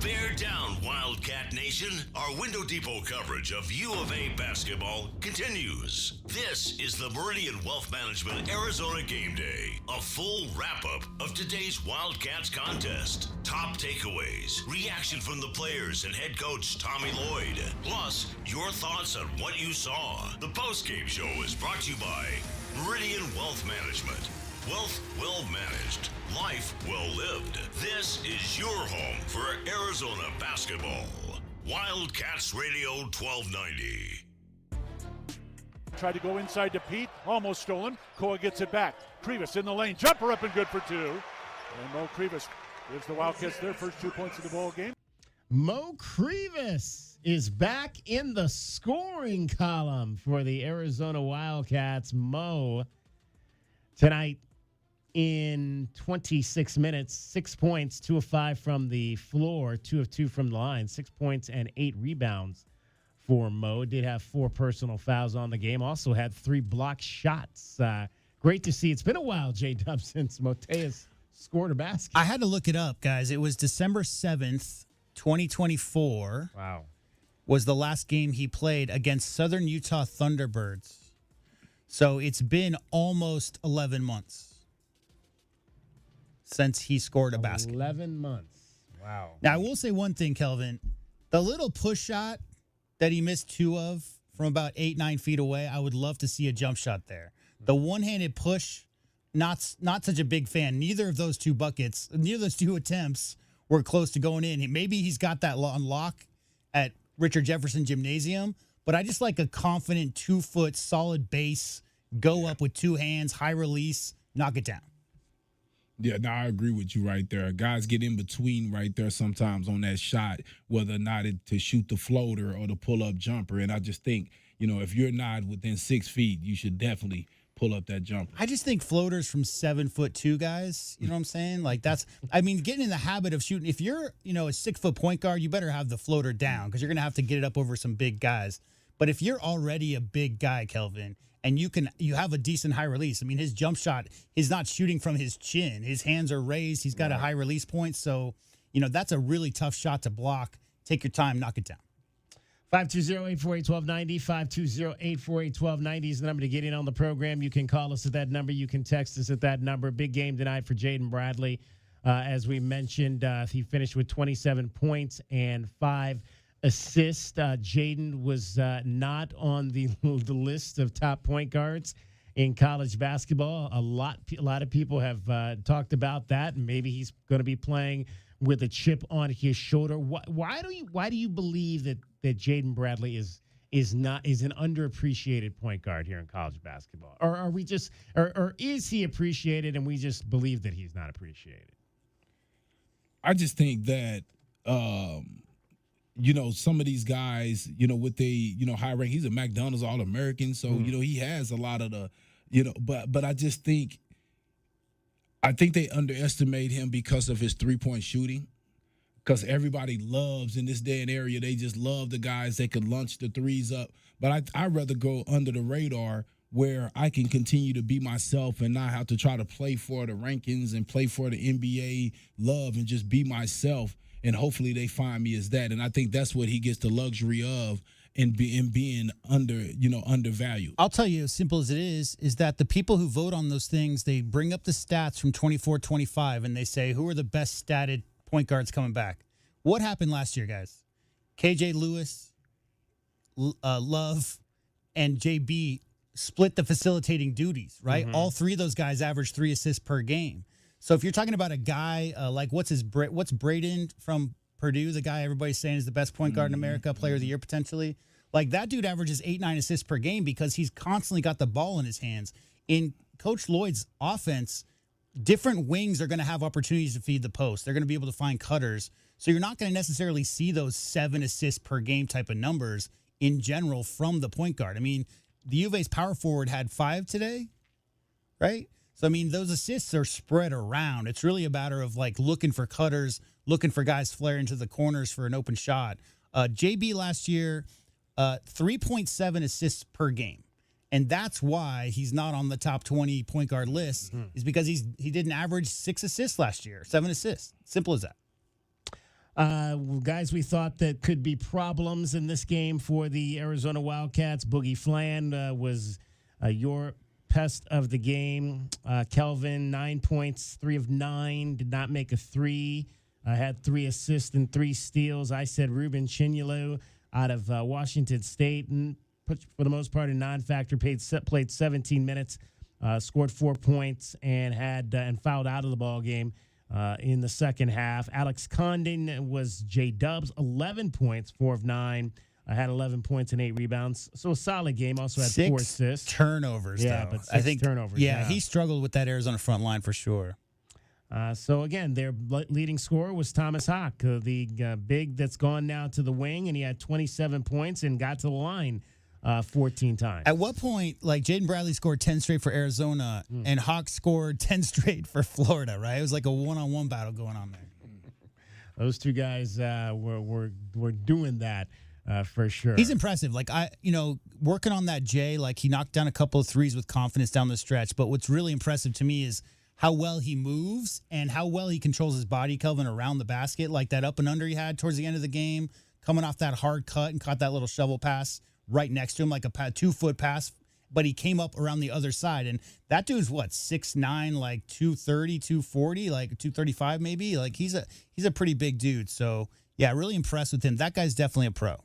Bear down, Wildcat Nation. Our Window Depot coverage of U of A basketball continues. This is the Meridian Wealth Management Arizona Game Day, a full wrap-up of today's Wildcats contest. Top takeaways, reaction from the players and head coach Tommy Lloyd, plus your thoughts on what you saw. The postgame show is brought to you by Meridian Wealth Management. Wealth well managed, life well lived. This is your home for Arizona basketball. Wildcats Radio 1290. Tried to go inside to Peat, almost stolen. Koa gets it back. Krivas in the lane, jumper up and good for 2. And Mo Krivas gives the Wildcats their first 2 points of the ball game. Mo Krivas is back in the scoring column for the Arizona Wildcats. Mo tonight in 26 minutes, 6 points, 2 of 5 from the floor, 2 of 2 from the line, 6 points and 8 rebounds for Mo. Did have 4 personal fouls on the game. Also had 3 blocked shots. Great to see. It's been a while, J-Dub, since Moteas scored a basket. I had to look it up, guys. It was December 7th, 2024. Wow. Was the last game he played against Southern Utah Thunderbirds. So it's been almost 11 months since he scored a basket. 11 months. Wow. Now, I will say one thing, Kelvin. The little push shot that he missed 2 of from about 8-9 feet away, I would love to see a jump shot there. The one-handed push, not such a big fan. Neither of those 2 buckets, neither of those 2 attempts were close to going in. Maybe he's got that on lock at Richard Jefferson Gymnasium, but I just like a confident 2-foot solid base, go up with 2 hands, high release, knock it down. Yeah, no, I agree with you right there. Guys get in between right there sometimes on that shot, whether or not to shoot the floater or the pull-up jumper. And I just think, if you're not within 6 feet, you should definitely pull up that jumper. I just think floaters from 7'2" guys, you know what I'm saying? Like getting in the habit of shooting. If you're, a 6 foot point guard, you better have the floater down because you're going to have to get it up over some big guys. But if you're already a big guy, Kelvin, and you have a decent high release. I mean, his jump shot is not shooting from his chin. His hands are raised. He's got a high release point. So, that's a really tough shot to block. Take your time, knock it down. 520-848-1290, 520-848-1290 is the number to get in on the program. You can call us at that number. You can text us at that number. Big game tonight for Jaden Bradley. As we mentioned, he finished with 27 points and 5 assists. Jaden was not on the list of top point guards in college basketball. A lot of people have talked about that, and maybe he's going to be playing with a chip on his shoulder. Why do you believe that Jaden Bradley is an underappreciated point guard here in college basketball? Or are we just or is he appreciated and we just believe that he's not appreciated? I just think that some of these guys, with the high rank, he's a McDonald's All-American, so he has a lot of the but I just think they underestimate him because of his three-point shooting. Because everybody loves, in this day and area, they just love the guys that can launch the threes up. But I'd rather go under the radar where I can continue to be myself and not have to try to play for the rankings and play for the NBA love and just be myself. And hopefully they find me as that. And I think that's what he gets the luxury of in being undervalued. I'll tell you, as simple as it is that the people who vote on those things, they bring up the stats from 24-25 and they say, who are the best statted point guards coming back? What happened last year, guys? KJ Lewis, Love, and JB split the facilitating duties, right? Mm-hmm. All three of those guys averaged 3 assists per game. So if you're talking about a guy like what's Braden from Purdue, the guy everybody's saying is the best point guard in America, player of the year potentially, like that dude averages 8-9 assists per game because he's constantly got the ball in his hands. In Coach Lloyd's offense, different wings are going to have opportunities to feed the post. They're going to be able to find cutters. So you're not going to necessarily see those 7 assists per game type of numbers in general from the point guard. I mean, the U of A's power forward had 5 today, right? So, I mean, those assists are spread around. It's really a matter of, looking for cutters, looking for guys flare into the corners for an open shot. JB last year, 3.7 assists per game. And that's why he's not on the top 20 point guard list, is because he didn't average 6 assists last year, 7 assists. Simple as that. Guys, we thought that could be problems in this game for the Arizona Wildcats. Boogie Flan was your pest of the game. Kelvin, 9 points, 3 of 9, did not make a 3. Had 3 assists and 3 steals. I said Ruben Chinyelu out of Washington State, and for the most part, a non-factor, played 17 minutes, scored 4 points, and fouled out of the ball game in the second half. Alex Condon was J-Dubs, 11 points, 4 of 9. Had 11 points and 8 rebounds. So a solid game. Also had 4 assists. Turnovers, yeah, though. But 6 turnovers. Yeah, he struggled with that Arizona front line for sure. So, again, their leading scorer was Thomas Hawk, the big that's gone now to the wing, and he had 27 points and got to the line 14 times. At what point, Jaden Bradley scored 10 straight for Arizona, and Hawk scored 10 straight for Florida, right? It was like a one-on-one battle going on there. Those two guys were doing that. For sure. He's impressive. Working on that J, he knocked down a couple of threes with confidence down the stretch. But what's really impressive to me is how well he moves and how well he controls his body, Kelvin, around the basket. Like that up and under he had towards the end of the game, coming off that hard cut and caught that little shovel pass right next to him, like a 2-foot pass. But he came up around the other side. And that dude's 6'9", 230, 240, 235 maybe. He's a pretty big dude. So, yeah, really impressed with him. That guy's definitely a pro.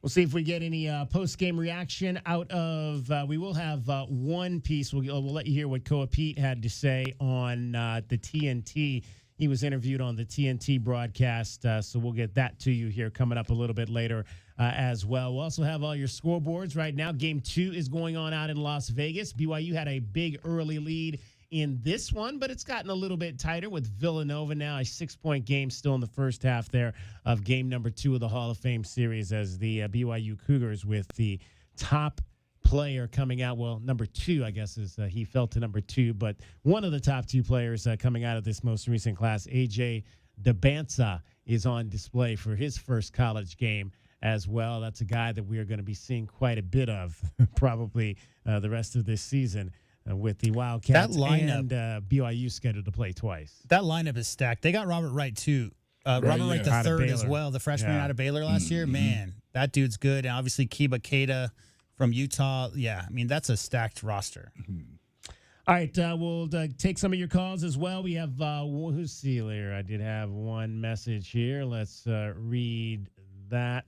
We'll see if we get any post-game reaction out of we will have one piece. We'll let you hear what Koa Peat had to say on the TNT. He was interviewed on the TNT broadcast, so we'll get that to you here coming up a little bit later as well. We'll also have all your scoreboards right now. Game 2 is going on out in Las Vegas. BYU had a big early lead in this one, but it's gotten a little bit tighter with Villanova now, a 6-point game still in the first half there of game number 2 of the Hall of Fame series as the BYU Cougars with the top player coming out. Well, number 2, I guess, is he fell to number 2. But one of the top 2 players coming out of this most recent class, A.J. DeBanza, is on display for his first college game as well. That's a guy that we are going to be seeing quite a bit of probably the rest of this season with the Wildcats That lineup, and BYU scheduled to play twice. That lineup is stacked. They got Robert Wright, too. Robert Wright, the Out of third as Baylor. well, the freshman Yeah. out of Baylor last year. Man, that dude's good. And obviously, Kiba Keita from Utah. Yeah, I mean, that's a stacked roster. All right, we'll take some of your calls as well. We have, who's here? I did have one message here. Let's read that.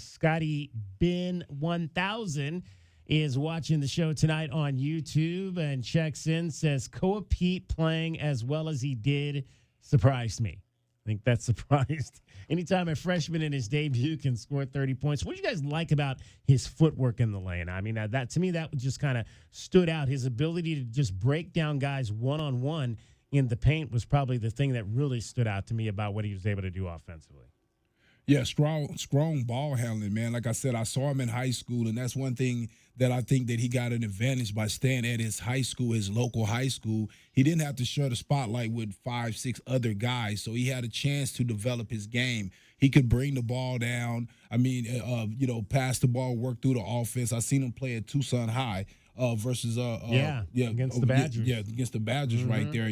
Scotty Bin 1000 is watching the show tonight on YouTube and checks in, says, Koa Peat playing as well as he did surprised me. I think that surprised. Anytime a freshman in his debut can score 30 points. What do you guys like about his footwork in the lane? I mean, that to me, that just kind of stood out. His ability to just break down guys one-on-one in the paint was probably the thing that really stood out to me about what he was able to do offensively. Yeah, strong ball handling, man. Like I said, I saw him in high school, and that's one thing that I think that he got an advantage by staying at his high school, his local high school. He didn't have to share the spotlight with 5, 6 other guys, so he had a chance to develop his game. He could bring the ball down. I mean, pass the ball, work through the offense. I seen him play at Tucson High. Versus against the Badgers. Yeah, against the Badgers right there,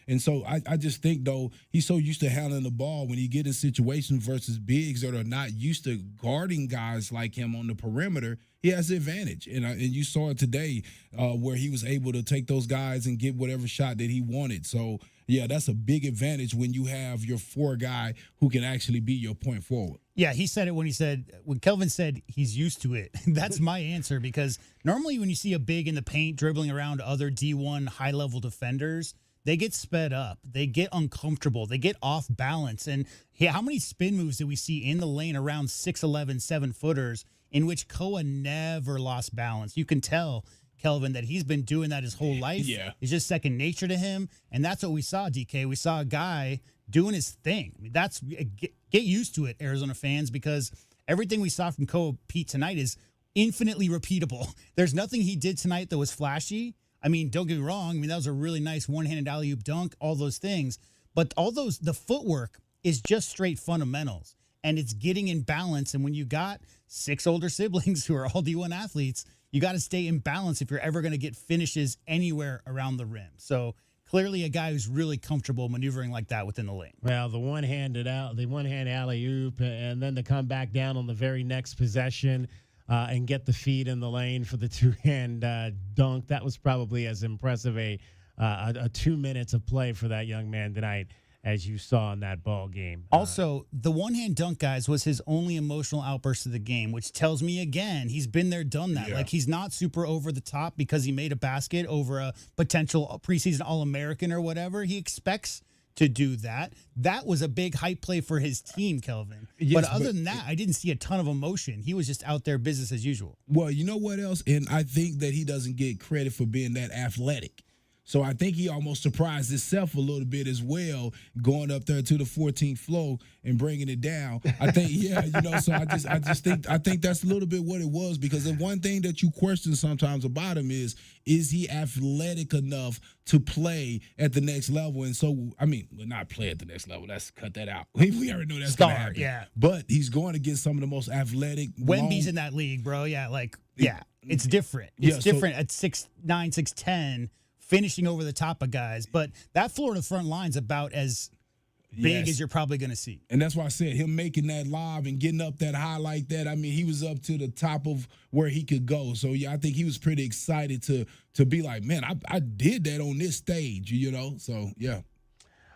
and so I just think though he's so used to handling the ball when he get in situations versus bigs that are not used to guarding guys like him on the perimeter, he has the advantage. And you saw it today where he was able to take those guys and get whatever shot that he wanted. So yeah, that's a big advantage when you have your 4 guy who can actually be your point forward. Yeah, he said it when Kelvin said he's used to it. That's my answer, because normally when you see a big in the paint dribbling around other D1 high-level defenders, they get sped up. They get uncomfortable. They get off balance. And how many spin moves did we see in the lane around 6'11", 7-footers in which Koa never lost balance? You can tell, Kelvin, that he's been doing that his whole life. Yeah. It's just second nature to him. And that's what we saw, DK. We saw a guy doing his thing. I mean, get used to it, Arizona fans, because everything we saw from Koa Peat tonight is infinitely repeatable. There's nothing he did tonight that was flashy. I mean, don't get me wrong. I mean, that was a really nice one-handed alley-oop dunk, all those things. But the footwork is just straight fundamentals, and it's getting in balance. And when you got 6 older siblings who are all D1 athletes, you got to stay in balance if you're ever going to get finishes anywhere around the rim. So clearly a guy who's really comfortable maneuvering like that within the lane. Well, the one-hand alley-oop, and then to come back down on the very next possession and get the feed in the lane for the 2-hand dunk. That was probably as impressive a 2 minutes of play for that young man tonight as you saw in that ball game. Also, the one-hand dunk, guys, was his only emotional outburst of the game, which tells me, again, he's been there, done that. Yeah. Like, he's not super over the top because he made a basket over a potential preseason All-American or whatever. He expects to do that. That was a big hype play for his team, Kelvin. Yes, but other than that, I didn't see a ton of emotion. He was just out there business as usual. Well, you know what else? And I think that he doesn't get credit for being that athletic. So I think he almost surprised himself a little bit as well, going up there to the 14th floor and bringing it down. I think, so I think that's a little bit what it was, because the one thing that you question sometimes about him is he athletic enough to play at the next level? And so, I mean, not play at the next level. Let's cut that out. We already know that's going to happen. Yeah. But he's going against some of the most athletic. Wemby's in that league, bro. Yeah, it's different. It's different at 6'9", 6'10", finishing over the top of guys. But that Florida front line's about as big as you're probably going to see. And that's why I said him making that lob and getting up that high like that. I mean, he was up to the top of where he could go. So, yeah, I think he was pretty excited to be like, man, I did that on this stage, So, yeah.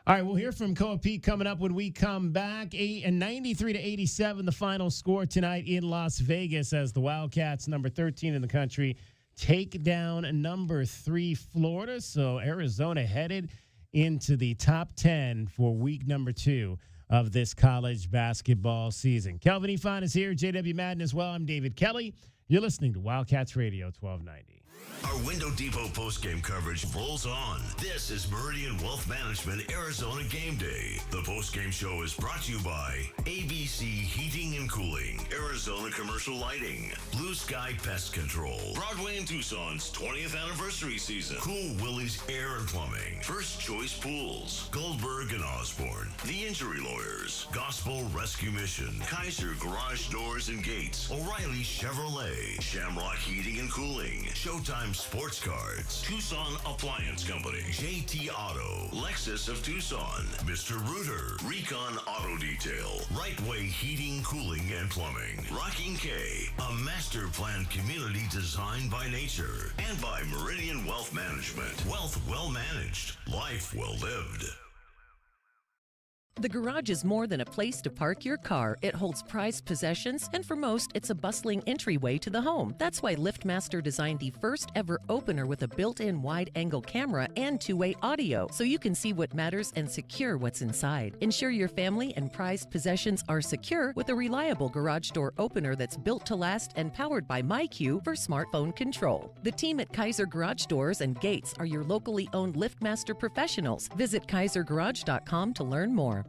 All right, we'll hear from Koa Peat coming up when we come back. 93-87, the final score tonight in Las Vegas as the Wildcats, number 13 in the country, take down number 3 Florida. So Arizona headed into the top 10 for week number 2 of this college basketball season. Kelvin Efon is here, JW Madden as well. I'm David Kelly. You're listening to Wildcats Radio 1290. Our Window Depot postgame coverage rolls on. This is Meridian Wealth Management Arizona Game Day. The postgame show is brought to you by ABC Heating and Cooling, Arizona Commercial Lighting, Blue Sky Pest Control, Broadway and Tucson's 20th anniversary season, Cool Willie's Air and Plumbing, First Choice Pools, Goldberg and Osborne, The Injury Lawyers, Gospel Rescue Mission, Kaiser Garage Doors and Gates, O'Reilly Chevrolet, Shamrock Heating and Cooling, Showtime Sports Cards, Tucson Appliance Company, JT Auto, Lexus of Tucson, Mr. Rooter, Recon Auto Detail, Right Way Heating, Cooling, and Plumbing, Rocking K, a master planned community designed by nature, and by Meridian Wealth Management. Wealth well managed, life well lived. The garage is more than a place to park your car. It holds prized possessions, and for most, it's a bustling entryway to the home. That's why LiftMaster designed the first ever opener with a built-in wide-angle camera and two-way audio, so you can see what matters and secure what's inside. Ensure your family and prized possessions are secure with a reliable garage door opener that's built to last and powered by MyQ for smartphone control. The team at Kaiser Garage Doors and Gates are your locally owned LiftMaster professionals. Visit kaisergarage.com to learn more.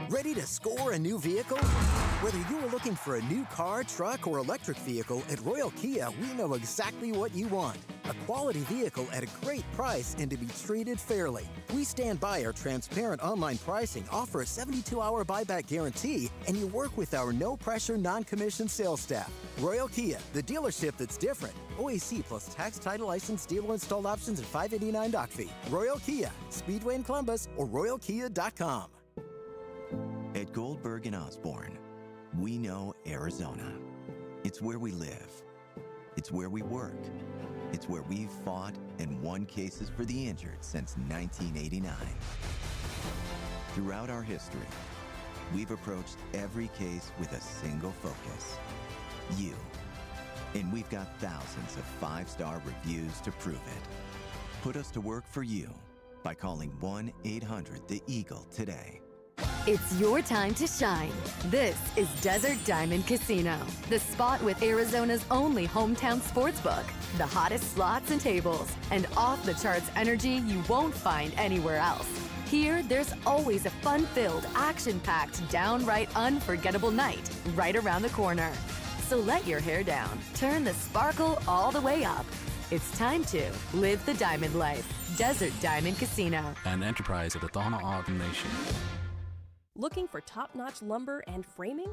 Ready to score a new vehicle? Whether you are looking for a new car, truck, or electric vehicle, at Royal Kia, we know exactly what you want. A quality vehicle at a great price and to be treated fairly. We stand by our transparent online pricing, offer a 72-hour buyback guarantee, and you work with our no-pressure, non-commissioned sales staff. Royal Kia, the dealership that's different. OAC plus tax, title, license, dealer installed options, and $589 doc fee. Royal Kia, Speedway in Columbus, or royalkia.com. At Goldberg and Osborne, we know Arizona. It's where we live. It's where we work. It's where we've fought and won cases for the injured since 1989. Throughout our history, we've approached every case with a single focus: you. And we've got thousands of five-star reviews to prove it. Put us to work for you by calling 1-800-THE-EAGLE today. It's your time to shine. This is Desert Diamond Casino, the spot with Arizona's only hometown sportsbook, the hottest slots and tables, and off-the-charts energy you won't find anywhere else. Here, there's always a fun-filled, action-packed, downright unforgettable night right around the corner. So let your hair down, turn the sparkle all the way up. It's time to live the diamond life. Desert Diamond Casino. An enterprise of the Tohono O'odham Nation. Looking for top-notch lumber and framing?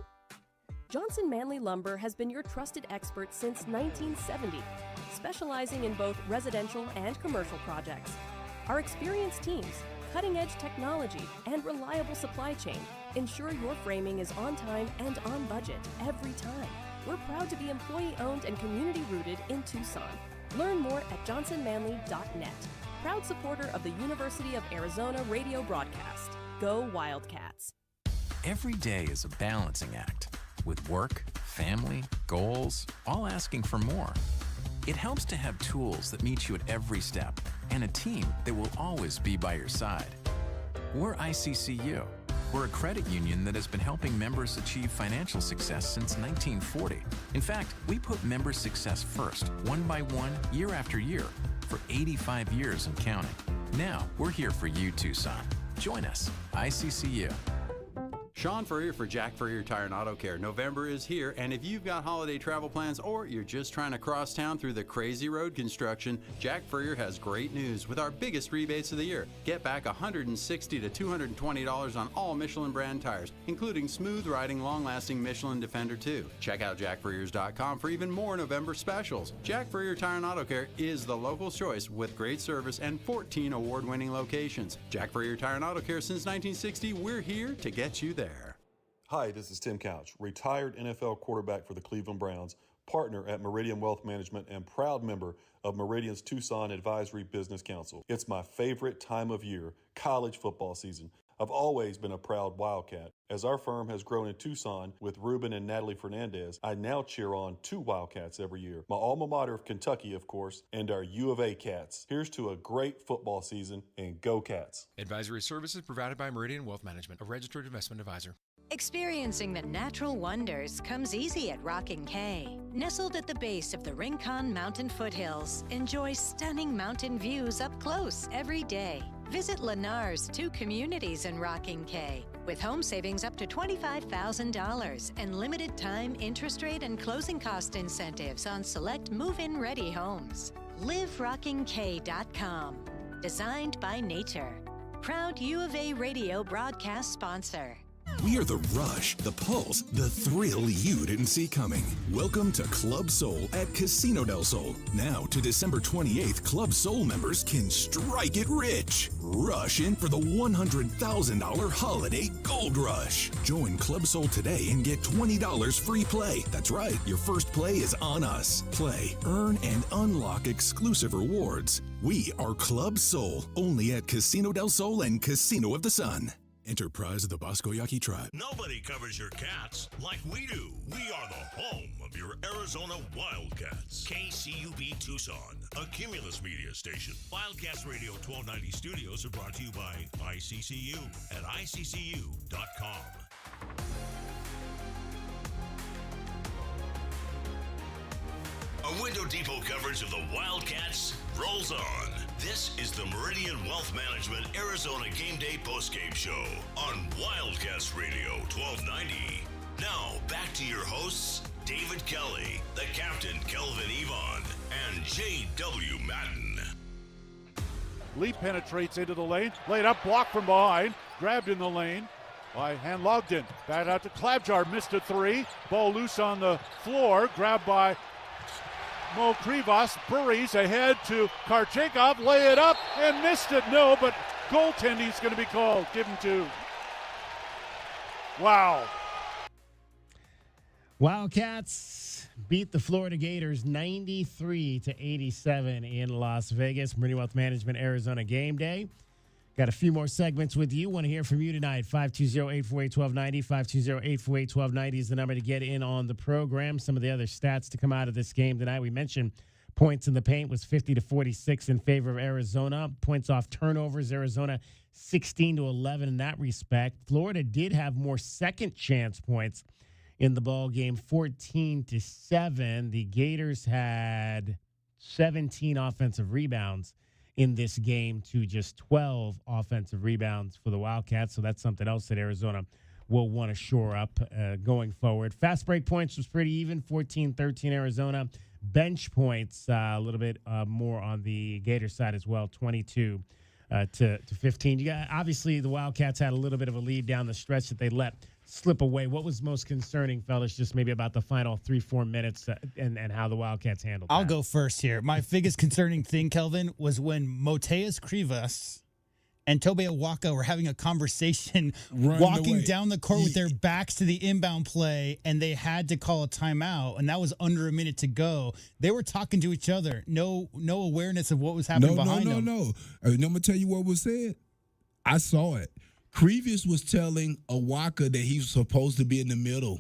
Johnson Manley Lumber has been your trusted expert since 1970, specializing in both residential and commercial projects. Our experienced teams, cutting-edge technology, and reliable supply chain ensure your framing is on time and on budget every time. We're proud to be employee-owned and community-rooted in Tucson. Learn more at johnsonmanley.net. Proud supporter of the University of Arizona radio broadcast. Go Wildcats. Every day is a balancing act, with work, family, goals, all asking for more. It helps to have tools that meet you at every step and a team that will always be by your side. We're ICCU. We're a credit union that has been helping members achieve financial success since 1940. In fact, we put members' success first, one by one, year after year, for 85 years and counting. Now, we're here for you, Tucson. Join us, ICCU. Sean Furrier for Jack Furrier Tire and Auto Care. November is here, and if you've got holiday travel plans or you're just trying to cross town through the crazy road construction, Jack Furrier has great news with our biggest rebates of the year. Get back $160 to $220 on all Michelin brand tires, including smooth riding, long-lasting Michelin Defender 2. Check out jackfurriers.com for even more November specials. Jack Furrier Tire and Auto Care is the local choice with great service and 14 award-winning locations. Jack Furrier Tire and Auto Care since 1960. We're here to get you there. Hi, this is Tim Couch, retired NFL quarterback for the Cleveland Browns, partner at Meridian Wealth Management, and proud member of Meridian's Tucson Advisory Business Council. It's my favorite time of year, college football season. I've always been a proud Wildcat. As our firm has grown in Tucson with Ruben and Natalie Fernandez, I now cheer on 2 Wildcats every year. My alma mater of Kentucky, of course, and our U of A Cats. Here's to a great football season, and go Cats. Advisory services provided by Meridian Wealth Management, a registered investment advisor. Experiencing the natural wonders comes easy at Rocking K. Nestled at the base of the Rincon Mountain foothills, enjoy stunning mountain views up close every day. Visit Lennar's 2 communities in Rocking K, with home savings up to $25,000 and limited time interest rate and closing cost incentives on select move-in ready homes. LiveRockingK.com. Designed by nature. Proud U of A radio broadcast sponsor. We are the rush, the pulse, the thrill you didn't see coming. Welcome to Club Soul at Casino del Sol. Now to December 28th, Club Soul members can strike it rich. Rush in for the $100,000 holiday gold rush. Join Club Soul today and get $20 free play. That's right, your first play is on us. Play, earn, and unlock exclusive rewards. We are Club Soul, only at Casino del Sol and Casino of the Sun. Enterprise of the Bosco Yaqui Tribe. Nobody covers your cats like we do. We are the home of your Arizona Wildcats. KCUB Tucson, a Cumulus media station. Wildcats Radio 1290 studios are brought to you by ICCU at ICCU.com. A Window Depot coverage of the Wildcats rolls on. This is the Meridian Wealth Management Arizona Gameday postgame show on Wildcats Radio 1290. Now, back to your hosts, David Kelly, the captain, Kelvin Yvonne, and J.W. Madden. Lee penetrates into the lane, laid up, blocked from behind, grabbed in the lane by Logden. Bat out to Klabjar, missed a 3. Ball loose on the floor, grabbed by Mo Krivas. Buries ahead to Karchakov, lay it up and missed it. No, but goaltending's going to be called. Give him 2. Wow. Wildcats beat the Florida Gators 93-87 in Las Vegas. Meridian Wealth Management Arizona Game Day. Got a few more segments with you. Want to hear from you tonight. 520-848-1290. 520-848-1290 is the number to get in on the program. Some of the other stats to come out of this game tonight. We mentioned points in the paint was 50-46 in favor of Arizona. Points off turnovers, Arizona 16-11 in that respect. Florida did have more second chance points in the ball game, 14-7. The Gators had 17 offensive rebounds in this game to just 12 offensive rebounds for the Wildcats. So that's something else that Arizona will want to shore up going forward. Fast break points was pretty even, 14-13 Arizona. Bench points a little bit more on the Gator side as well, 22 to 15. You got, obviously, the Wildcats had a little bit of a lead down the stretch that they let slip away. What was most concerning, fellas, just maybe about the final 3-4 minutes and how the Wildcats handled I'll that? go first here. My biggest concerning thing, Kelvin, was when Moteas Krivas and Tobe Awaka were having a conversation walking down the court with their backs to the inbound play, and they had to call a timeout, and that was under a minute to go. They were talking to each other. No awareness of what was happening behind them. No. I'm going to tell you what was said. I saw it. Krivas was telling Awaka that he was supposed to be in the middle.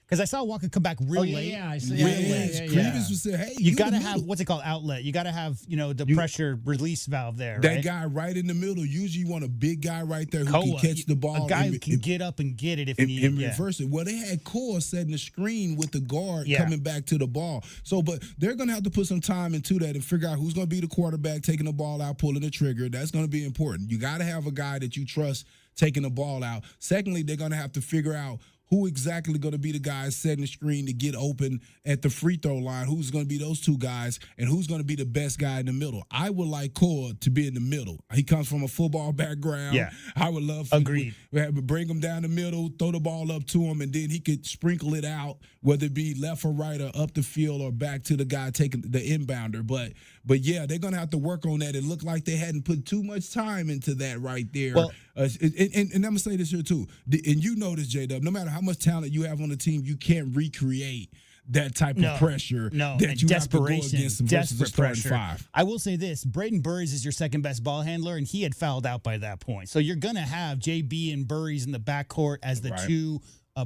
Because I saw Walker come back real late. Krivas was saying, hey, you got to have, what's it called, outlet. You got to have, the pressure release valve there, that right? guy right in the middle. Usually you want a big guy right there who can catch the ball. A guy who can get up and get it if needed. And reverse it. Well, they had Core setting the screen with the guard coming back to the ball. So, but they're going to have to put some time into that and figure out who's going to be the quarterback, taking the ball out, pulling the trigger. That's going to be important. You got to have a guy that you trust taking the ball out. Secondly, they're going to have to figure out who exactly going to be the guys setting the screen to get open at the free throw line, who's going to be those two guys, and who's going to be the best guy in the middle. I would like Core to be in the middle. He comes from a football background. Yeah. I would love for bring him down the middle, throw the ball up to him, and then he could sprinkle it out, whether it be left or right or up the field or back to the guy taking the inbounder. But yeah, they're going to have to work on that. It looked like they hadn't put too much time into that right there. Well, and I'm going to say this here too. And you know this, J-Dub, no matter how much talent you have on the team, you can't recreate that type of pressure that you have to go against versus the starting five. I will say this, Braden Burries is your second best ball handler, and he had fouled out by that point. So you're going to have JB and Burries in the backcourt as the two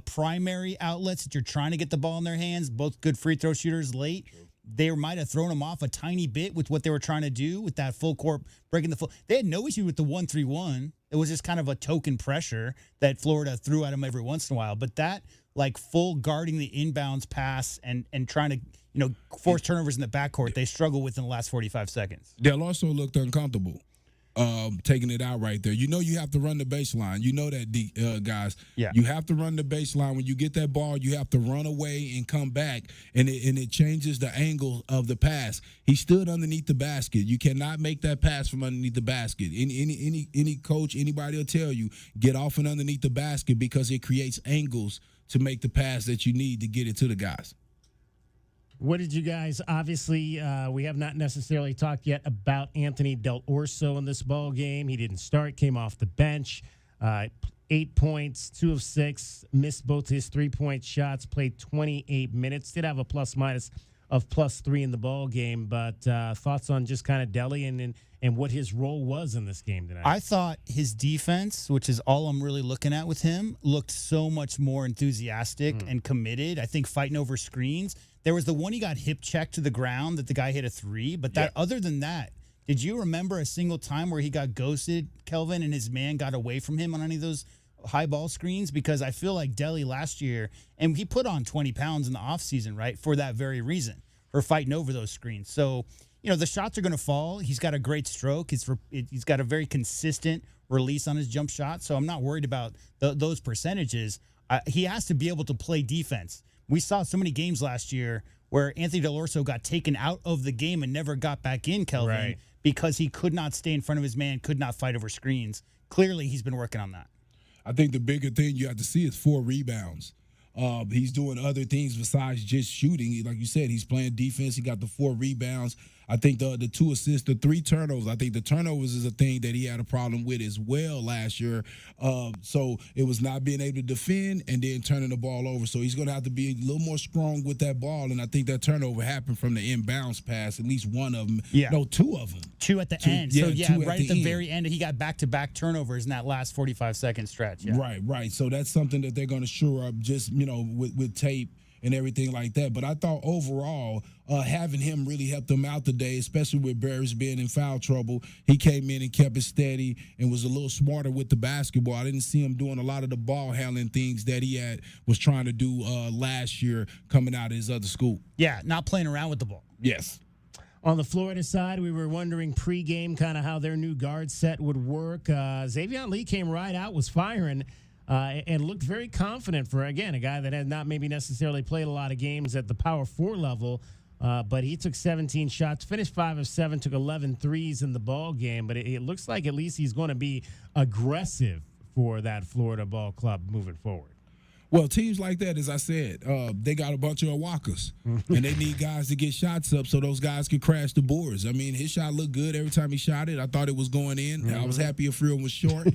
primary outlets that you're trying to get the ball in their hands, both good free throw shooters late. they might have thrown him off a tiny bit with what they were trying to do with that full court, breaking the full. They had no issue with the 1-3-1. It was just kind of a token pressure that Florida threw at him every once in a while. But that, like, full guarding the inbounds pass and trying to, force turnovers in the backcourt, they struggle with in the last 45 seconds. Del also looked uncomfortable. Taking it out right there. You have to run the baseline. You know that, guys. Yeah. You have to run the baseline. When you get that ball, you have to run away and come back, and it changes the angle of the pass. He stood underneath the basket. You cannot make that pass from underneath the basket. Any coach, anybody will tell you, get off and underneath the basket because it creates angles to make the pass that you need to get it to the guys. What did you guys, obviously, we have not necessarily talked yet about Anthony Del Orso in this ball game. He didn't start, came off the bench, 8 points, 2 of 6, missed both his 3-point shots, played 28 minutes, did have a plus-minus of +3 in the ball game, but thoughts on just kind of Deli and what his role was in this game tonight? I thought his defense, which is all I'm really looking at with him, looked so much more enthusiastic and committed. I think fighting over screens. There was the one he got hip checked to the ground that the guy hit a 3, but that other than that, did you remember a single time where he got ghosted, Kelvin, and his man got away from him on any of those high ball screens? Because I feel like Deli last year, and he put on 20 pounds in the offseason, right, for that very reason, for fighting over those screens. So, the shots are going to fall. He's got a great stroke. He's got a very consistent release on his jump shot, so I'm not worried about those percentages. He has to be able to play defense. We saw so many games last year where Anthony Del Orso got taken out of the game and never got back in, Kelvin, because he could not stay in front of his man, could not fight over screens. Clearly, he's been working on that. I think the bigger thing you have to see is 4 rebounds. He's doing other things besides just shooting. Like you said, he's playing defense. He got the 4 rebounds. I think the 2 assists, the 3 turnovers. I think the turnovers is a thing that he had a problem with as well last year. So it was not being able to defend and then turning the ball over. So he's going to have to be a little more strong with that ball. And I think that turnover happened from the inbounds pass, at least one of them. Yeah. No, 2 of them. 2 at the end. Yeah, so, right at the very end, he got back-to-back turnovers in that last 45-second stretch. Yeah. Right. So that's something that they're going to shore up just, with tape and everything like that. But I thought overall, having him really helped them out today, especially with Barris being in foul trouble. He came in and kept it steady and was a little smarter with the basketball. I didn't see him doing a lot of the ball handling things that he was trying to do last year coming out of his other school. Yeah, not playing around with the ball. Yes. On the Florida side, we were wondering pregame kind of how their new guard set would work. Xavier Lee came right out, was firing, and looked very confident for, again, a guy that had not maybe necessarily played a lot of games at the Power 4 level, but he took 17 shots, finished 5 of 7, took 11 threes in the ball game. But it looks like at least he's going to be aggressive for that Florida ball club moving forward. Well, teams like that, as I said, they got a bunch of Awakas, and they need guys to get shots up so those guys can crash the boards. I mean, his shot looked good every time he shot it. I thought it was going in. Mm-hmm. I was happy if Freeland was short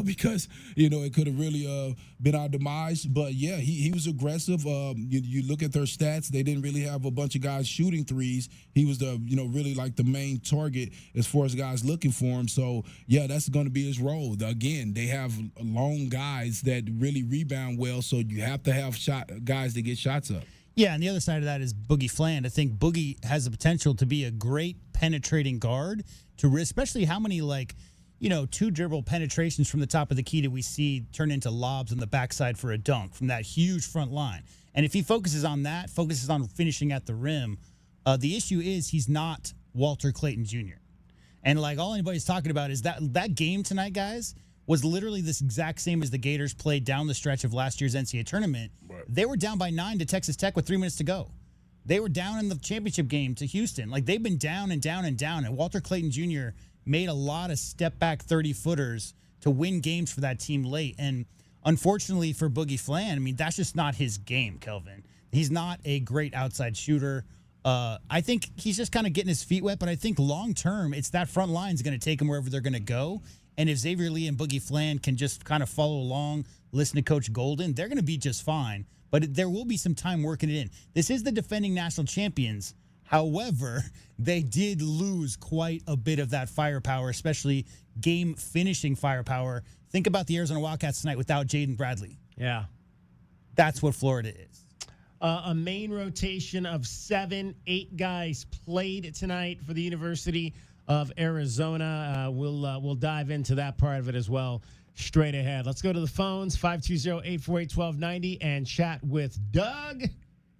because, it could have really been our demise. But, yeah, he was aggressive. You look at their stats, they didn't really have a bunch of guys shooting threes. He was really like the main target as far as guys looking for him. So, yeah, that's going to be his role. Again, they have long guys that really rebound well. So you have to have guys that get shots up. Yeah, and the other side of that is Boogie Fland. I think Boogie has the potential to be a great penetrating guard, especially how many 2 dribble penetrations from the top of the key did we see turn into lobs on the backside for a dunk from that huge front line. And if he focuses on finishing at the rim, the issue is he's not Walter Clayton Jr. And all anybody's talking about is that game tonight, guys, was literally this exact same as the Gators played down the stretch of last year's NCAA tournament. Right. They were down by 9 to Texas Tech with 3 minutes to go. They were down in the championship game to Houston. They've been down and down and down. And Walter Clayton Jr. made a lot of step-back 30-footers to win games for that team late. And unfortunately for Boogie Fland, that's just not his game, Kelvin. He's not a great outside shooter. I think he's just kind of getting his feet wet, but I think long-term, it's that front line is going to take him wherever they're going to go. And if Xavier Lee and Boogie Fland can just kind of follow along, listen to Coach Golden, they're going to be just fine. But there will be some time working it in. This is the defending national champions. However, they did lose quite a bit of that firepower, especially game-finishing firepower. Think about the Arizona Wildcats tonight without Jaden Bradley. Yeah. That's what Florida is. A main rotation of 7, 8 guys played tonight for the University of Arizona. We'll dive into that part of it as well straight ahead. Let's go to the phones, 520-848-1290, and chat with Doug.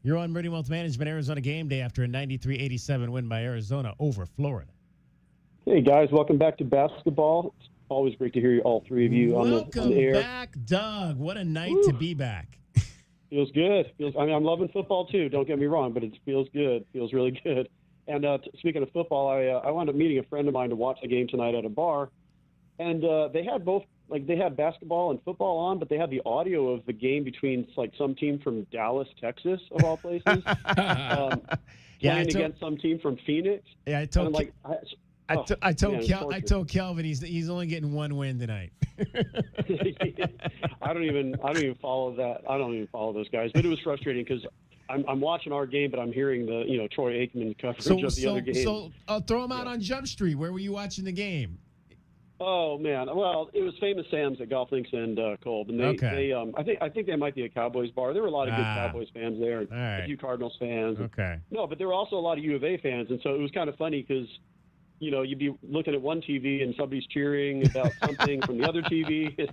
You're on Meridian Wealth Management, Arizona Game Day after a 93-87 win by Arizona over Florida. Hey, guys. Welcome back to basketball. It's always great to hear you, all three of you on the air. Welcome back, Doug. What a night to be back. Feels good. I'm loving football, too. Don't get me wrong, but it feels good. Feels really good. And speaking of football, I wound up meeting a friend of mine to watch the game tonight at a bar. And they had both, they had basketball and football on, but they had the audio of the game between, some team from Dallas, Texas, of all places, playing against some team from Phoenix. Yeah, I told Kelvin he's only getting one win tonight. I don't even follow that. I don't even follow those guys. But it was frustrating because I'm watching our game, but I'm hearing the Troy Aikman coverage of the other game. So throw them out on Jump Street. Where were you watching the game? Oh man, well it was Famous Sam's at Golf Links and Kolb, and they I think they might be a Cowboys bar. There were a lot of good Cowboys fans there, a few Cardinals fans. Okay. No, but there were also a lot of U of A fans, and so it was kind of funny because you'd be looking at one TV and somebody's cheering about something from the other TV. It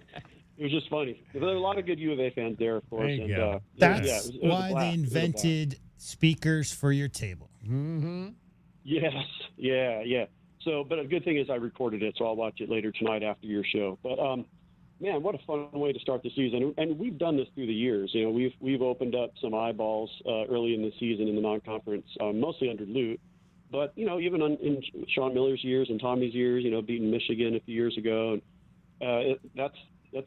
was just funny. There were a lot of good U of A fans there, of course. There you go. That's why they invented speakers for your table. Mm-hmm. Yes. Yeah. So, but a good thing is I recorded it, so I'll watch it later tonight after your show. But, man, what a fun way to start the season. And we've done this through the years. We've opened up some eyeballs early in the season in the non-conference, mostly under Lute. But, even in Sean Miller's years and Tommy's years, beating Michigan a few years ago, that's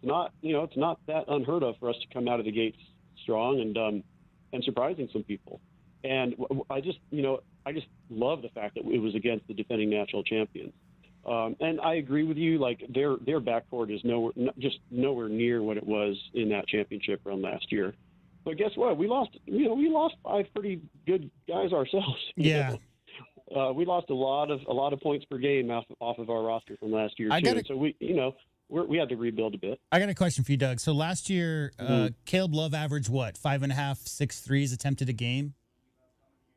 not, it's not that unheard of for us to come out of the gates strong and surprising some people. And I just love the fact that it was against the defending national champions. And I agree with you. Their backcourt is nowhere near what it was in that championship run last year. But guess what? We lost 5 pretty good guys ourselves. Yeah. We lost a lot of points per game off of our roster from last year too. So we had to rebuild a bit. I got a question for you, Doug. So last year, Caleb Love averaged what, 5.5, 6 threes attempted a game?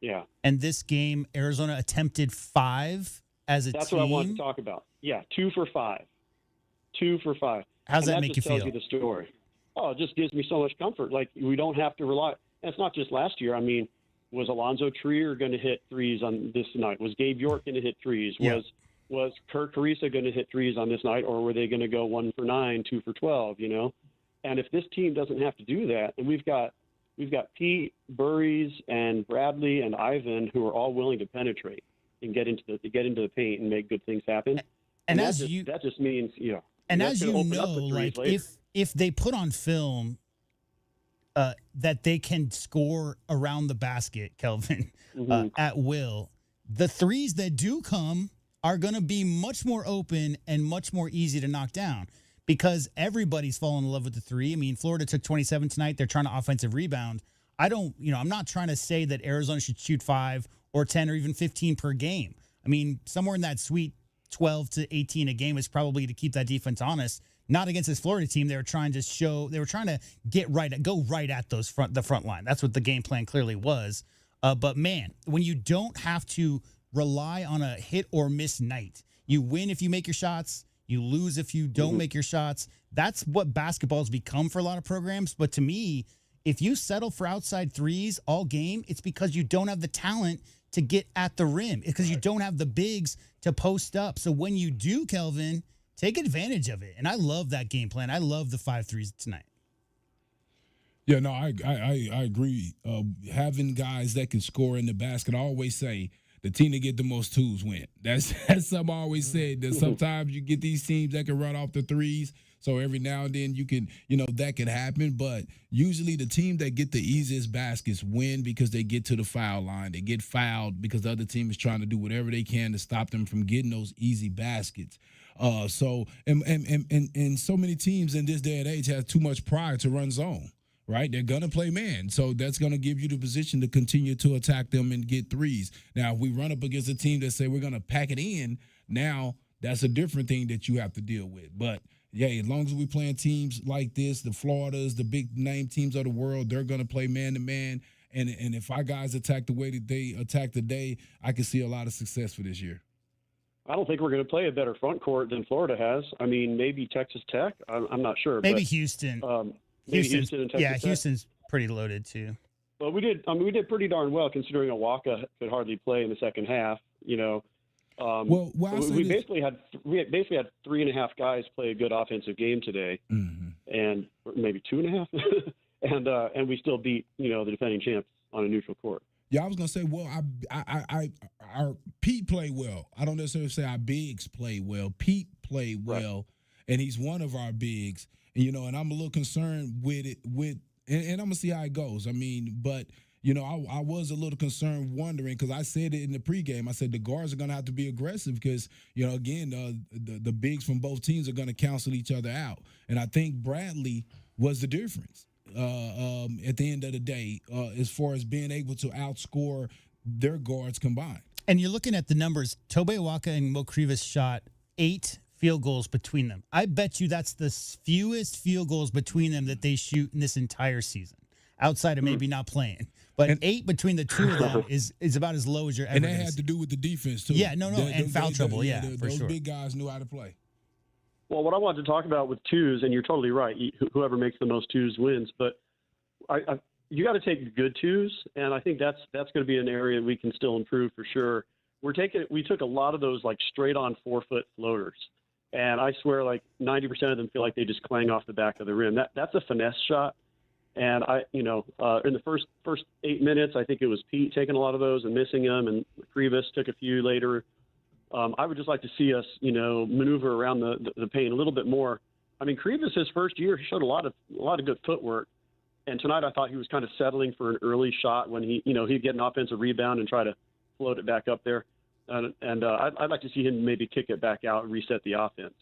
Yeah. And this game, Arizona attempted 5 as a team. That's what I wanted to talk about. Yeah, 2 for 5. 2 for 5. How's that make you feel? That just tells you the story. Oh, it just gives me so much comfort. We don't have to rely. And it's not just last year. I mean, was Alonzo Trier going to hit threes on this night? Was Gabe York going to hit threes? Yeah. Was Kirk Carissa going to hit threes on this night, or were they going to go 1 for 9, 2 for 12? And if this team doesn't have to do that, and we've got Peat, Burries, and Bradley and Ivan who are all willing to penetrate and get into the paint and make good things happen. And that just means And as you know, if they put on film that they can score around the basket, Kelvin, at will, the threes that do come are going to be much more open and much more easy to knock down because everybody's fallen in love with the three. I mean, Florida took 27 tonight. They're trying to offensive rebound. I'm not trying to say that Arizona should shoot 5 or 10 or even 15 per game. I mean, somewhere in that sweet 12 to 18 a game is probably to keep that defense honest. Not against this Florida team. They were trying to go right at the front line. That's what the game plan clearly was. But man, when you don't have to rely on a hit or miss night, you win if you make your shots, you lose if you don't make your shots. That's what basketball's become for a lot of programs. But to me, if you settle for outside threes all game, it's because you don't have the talent to get at the rim. It's because you don't have the bigs to post up. So when you do, Kelvin, take advantage of it. And I love that game plan. I love the 5 threes tonight. Yeah, no, I agree. Having guys that can score in the basket, I always say the team that get the most twos win. That's something I always said. That sometimes you get these teams that can run off the threes. So every now and then you can, that can happen. But usually the team that get the easiest baskets win because they get to the foul line. They get fouled because the other team is trying to do whatever they can to stop them from getting those easy baskets. So so many teams in this day and age have too much pride to run zone. Right? They're going to play man. So that's going to give you the position to continue to attack them and get threes. Now, if we run up against a team that say we're going to pack it in, now that's a different thing that you have to deal with. But, yeah, as long as we're playing teams like this, the Floridas, the big name teams of the world, they're going to play man-to-man. And if our guys attack the way that they attack today, I can see a lot of success for this year. I don't think we're going to play a better front court than Florida has. I mean, maybe Texas Tech. I'm not sure. Maybe but, Houston. Maybe Houston and Texas Tech. Houston's pretty loaded too. Well, we did pretty darn well considering Awaka could hardly play in the second half. You know. We basically had 3.5 guys play a good offensive game today, and maybe 2.5, and we still beat the defending champs on a neutral court. Yeah, I was gonna say, well, our Peat played well. I don't necessarily say our bigs played well. Peat played well, and he's one of our bigs. And and I'm a little concerned with it. And I'm gonna see how it goes. I mean, but. I was a little concerned, wondering, because I said it in the pregame. I said the guards are going to have to be aggressive because, again, the bigs from both teams are going to cancel each other out. And I think Bradley was the difference at the end of the day as far as being able to outscore their guards combined. And you're looking at the numbers. Tobe Awaka and Mo Krivas shot 8 field goals between them. I bet you that's the fewest field goals between them that they shoot in this entire season, outside of maybe not playing. But 8 between the two of them is about as low as you're ever. And that had to do with the defense too. Yeah, and foul trouble. For those sure. big guys knew how to play. Well, what I wanted to talk about with twos, and you're totally right. Whoever makes the most twos wins. But you got to take good twos, and I think that's going to be an area we can still improve for sure. We took a lot of those like straight on 4-foot floaters, and I swear like 90% of them feel like they just clang off the back of the rim. That's a finesse shot. And in the first 8 minutes, I think it was Peat taking a lot of those and missing them, and Krivas took a few later. I would just like to see us, maneuver around the paint a little bit more. I mean, Krivas, his first year, he showed a lot of good footwork, and tonight I thought he was kind of settling for an early shot when he'd get an offensive rebound and try to float it back up there. And I'd like to see him maybe kick it back out and reset the offense.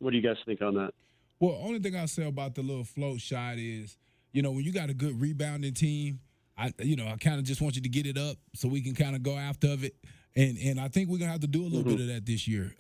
What do you guys think on that? Well, only thing I'll say about the little float shot is, when you got a good rebounding team, I kind of just want you to get it up so we can kind of go after it. And I think we're going to have to do a little bit of that this year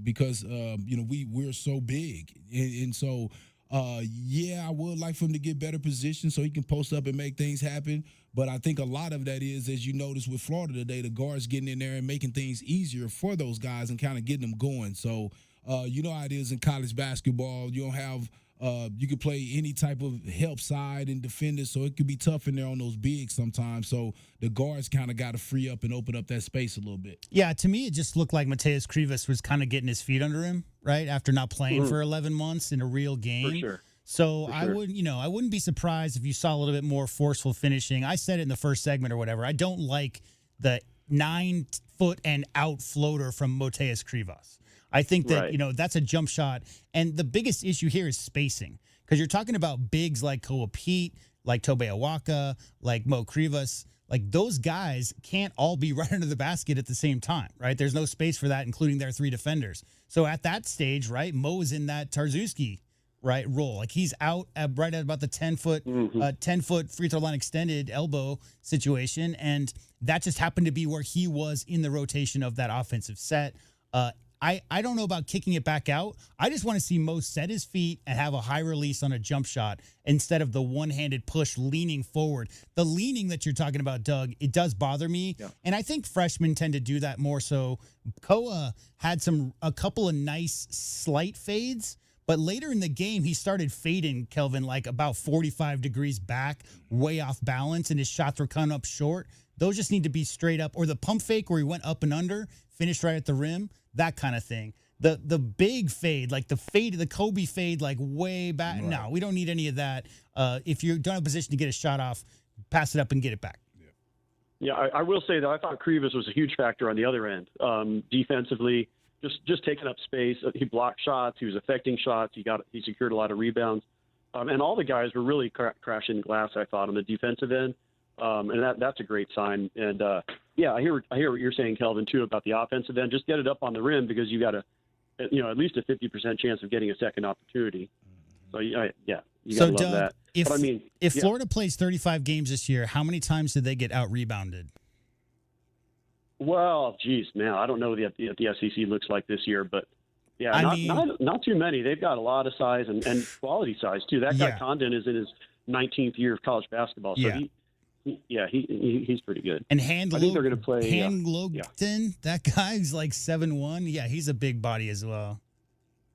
because, we're so big. And so, I would like for him to get better position so he can post up and make things happen. But I think a lot of that is, as you noticed with Florida today, the guards getting in there and making things easier for those guys and kind of getting them going. So, how it is in college basketball. You don't have you could play any type of help side and defend it, so it could be tough in there on those bigs sometimes. So the guards kind of got to free up and open up that space a little bit. Yeah, to me, it just looked like Mateus Krivas was kind of getting his feet under him, right, after not playing for 11 months in a real game. For sure. So I wouldn't be surprised if you saw a little bit more forceful finishing. I said it in the first segment or whatever. I don't like the 9-foot and out floater from Mateus Krivas. I think that, that's a jump shot. And the biggest issue here is spacing, because you're talking about bigs like Peat, like Tobe Awaka, like Mo Krivas. Like, those guys can't all be right under the basket at the same time, right? There's no space for that, including their 3 defenders. So at that stage, right, Mo is in that Tarczewski, right, role. Like, he's out right at about the 10-foot free throw line extended elbow situation. And that just happened to be where he was in the rotation of that offensive set. I don't know about kicking it back out. I just want to see Mo set his feet and have a high release on a jump shot instead of the one-handed push leaning forward. The leaning that you're talking about, Doug, it does bother me. Yeah. And I think freshmen tend to do that more so. Koa had a couple of nice slight fades, but later in the game, he started fading, Kelvin, like about 45 degrees back, way off balance, and his shots were coming up short. Those just need to be straight up. Or the pump fake where he went up and under, finished right at the rim. That kind of thing. The big fade, like the Kobe fade, like way back. Right. No, we don't need any of that. If you don't have a position to get a shot off, pass it up and get it back. Yeah, I will say that I thought Krivas was a huge factor on the other end. Defensively, just taking up space. He blocked shots. He was affecting shots. He secured a lot of rebounds. And all the guys were really crashing glass, I thought, on the defensive end. And that's a great sign. And I hear what you're saying, Kelvin, too, about the offensive end. Just get it up on the rim because you got at least a 50% chance of getting a second opportunity. So you got to love Doug, that. If Florida plays 35 games this year, how many times did they get out rebounded? Well, geez, man, I don't know what the SEC looks like this year, but not too many. They've got a lot of size and quality size too. That guy Condon is in his 19th year of college basketball, so He's pretty good. And I think they're going to play. Logden, that guy's like 7'1". Yeah, he's a big body as well.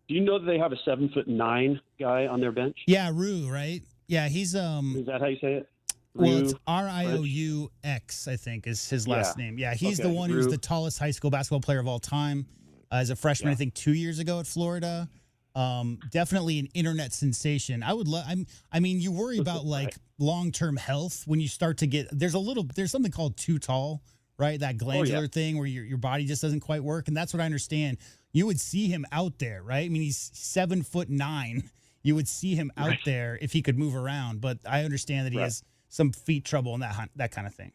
Do you know that they have a 7'9" guy on their bench? Yeah, Rue, right? Yeah, he's Is that how you say it? Well, it's Rieux, I think, is his last name. Yeah, he's the one who's the tallest high school basketball player of all time. As a freshman, I think 2 years ago at Florida. Definitely an internet sensation. I mean, you worry about like long-term health when you start to get. There's something called too tall, right? That glandular thing where your body just doesn't quite work, and that's what I understand. You would see him out there, right? I mean, he's 7'9". You would see him out there if he could move around, but I understand that he has some feet trouble and that kind of thing.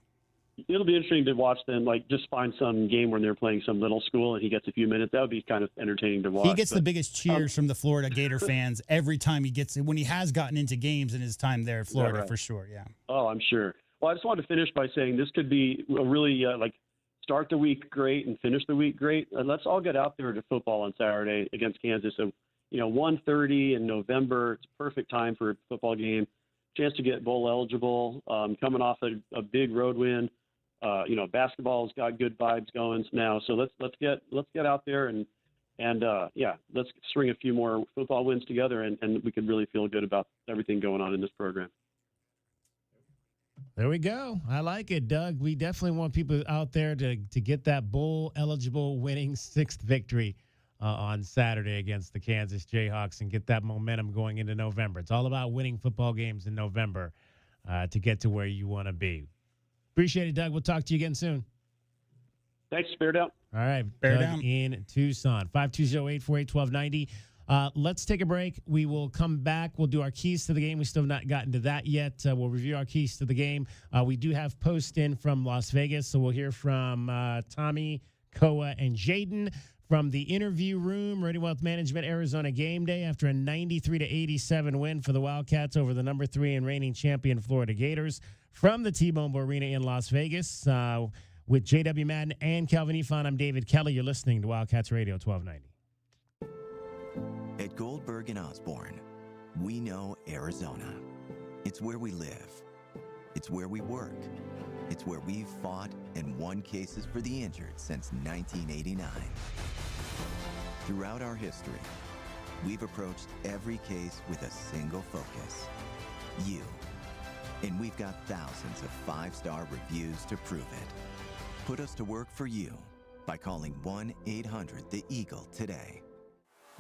It'll be interesting to watch them, like just find some game when they're playing some little school and he gets a few minutes. That would be kind of entertaining to watch. He gets the biggest cheers from the Florida Gator fans every time he gets it, when he has gotten into games in his time there at Florida, for sure, yeah. Oh, I'm sure. Well, I just wanted to finish by saying this could be a really, start the week great and finish the week great. Let's all get out there to football on Saturday against Kansas. So, 1:30 in November, it's a perfect time for a football game. Chance to get bowl eligible, coming off a big road win. Basketball's got good vibes going now. So let's get out there and let's string a few more football wins together, and we could really feel good about everything going on in this program. There we go. I like it, Doug. We definitely want people out there to get that bowl eligible winning 6th victory on Saturday against the Kansas Jayhawks and get that momentum going into November. It's all about winning football games in November to get to where you want to be. Appreciate it, Doug. We'll talk to you again soon. Thanks. Bear down. All right. Bear Doug down. In Tucson. 520-848-1290. Let's take a break. We will come back. We'll do our keys to the game. We still have not gotten to that yet. We'll review our keys to the game. We do have post in from Las Vegas, so we'll hear from Tommy, Koa, and Jaden from the interview room. Meridian Wealth Management, Arizona Gameday, after a 93-87 win for the Wildcats over the number 3 and reigning champion Florida Gators from the T-Mobile Arena in Las Vegas. With J.W. Madden and Calvin Ifan, I'm David Kelly. You're listening to Wildcats Radio 1290. At Goldberg and Osborne, we know Arizona. It's where we live. It's where we work. It's where we've fought and won cases for the injured since 1989. Throughout our history, we've approached every case with a single focus: you. And we've got thousands of 5-star reviews to prove it. Put us to work for you by calling 1-800-THE-EAGLE today.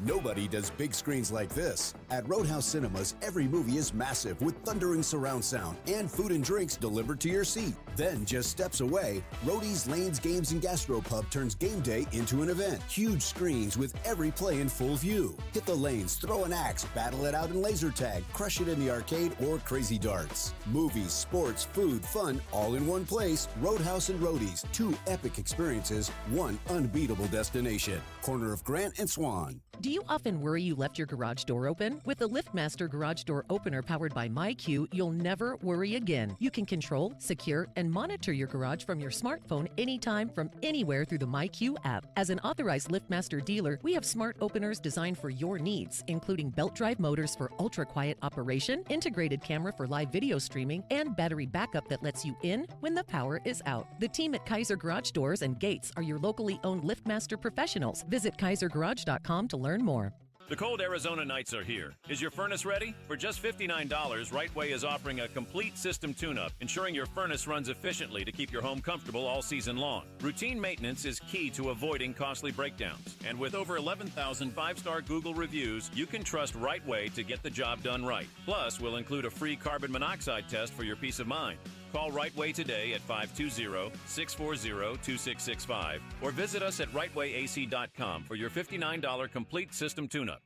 Nobody does big screens like this. At Roadhouse Cinemas, every movie is massive with thundering surround sound and food and drinks delivered to your seat. Then, just steps away, Roadie's Lanes Games and Gastropub turns game day into an event. Huge screens with every play in full view. Hit the lanes, throw an axe, battle it out in laser tag, crush it in the arcade, or crazy darts. Movies, sports, food, fun, all in one place. Roadhouse and Roadies, 2 epic experiences, 1 unbeatable destination. Corner of Grant and Swan. Do you often worry you left your garage door open? With the LiftMaster Garage Door Opener powered by MyQ, you'll never worry again. You can control, secure, and monitor your garage from your smartphone anytime from anywhere through the MyQ app. As an authorized LiftMaster dealer, we have smart openers designed for your needs, including belt drive motors for ultra-quiet operation, integrated camera for live video streaming, and battery backup that lets you in when the power is out. The team at Kaiser Garage Doors and Gates are your locally owned LiftMaster professionals. Visit KaiserGarage.com to learn more. The cold Arizona nights are here. Is your furnace ready? For just $59, Right Way is offering a complete system tune-up, ensuring your furnace runs efficiently to keep your home comfortable all season long. Routine maintenance is key to avoiding costly breakdowns. And with over 11,000 5-star Google reviews, you can trust Right Way to get the job done right. Plus, we'll include a free carbon monoxide test for your peace of mind. Call Right Way today at 520-640-2665 or visit us at rightwayac.com for your $59 complete system tune-up.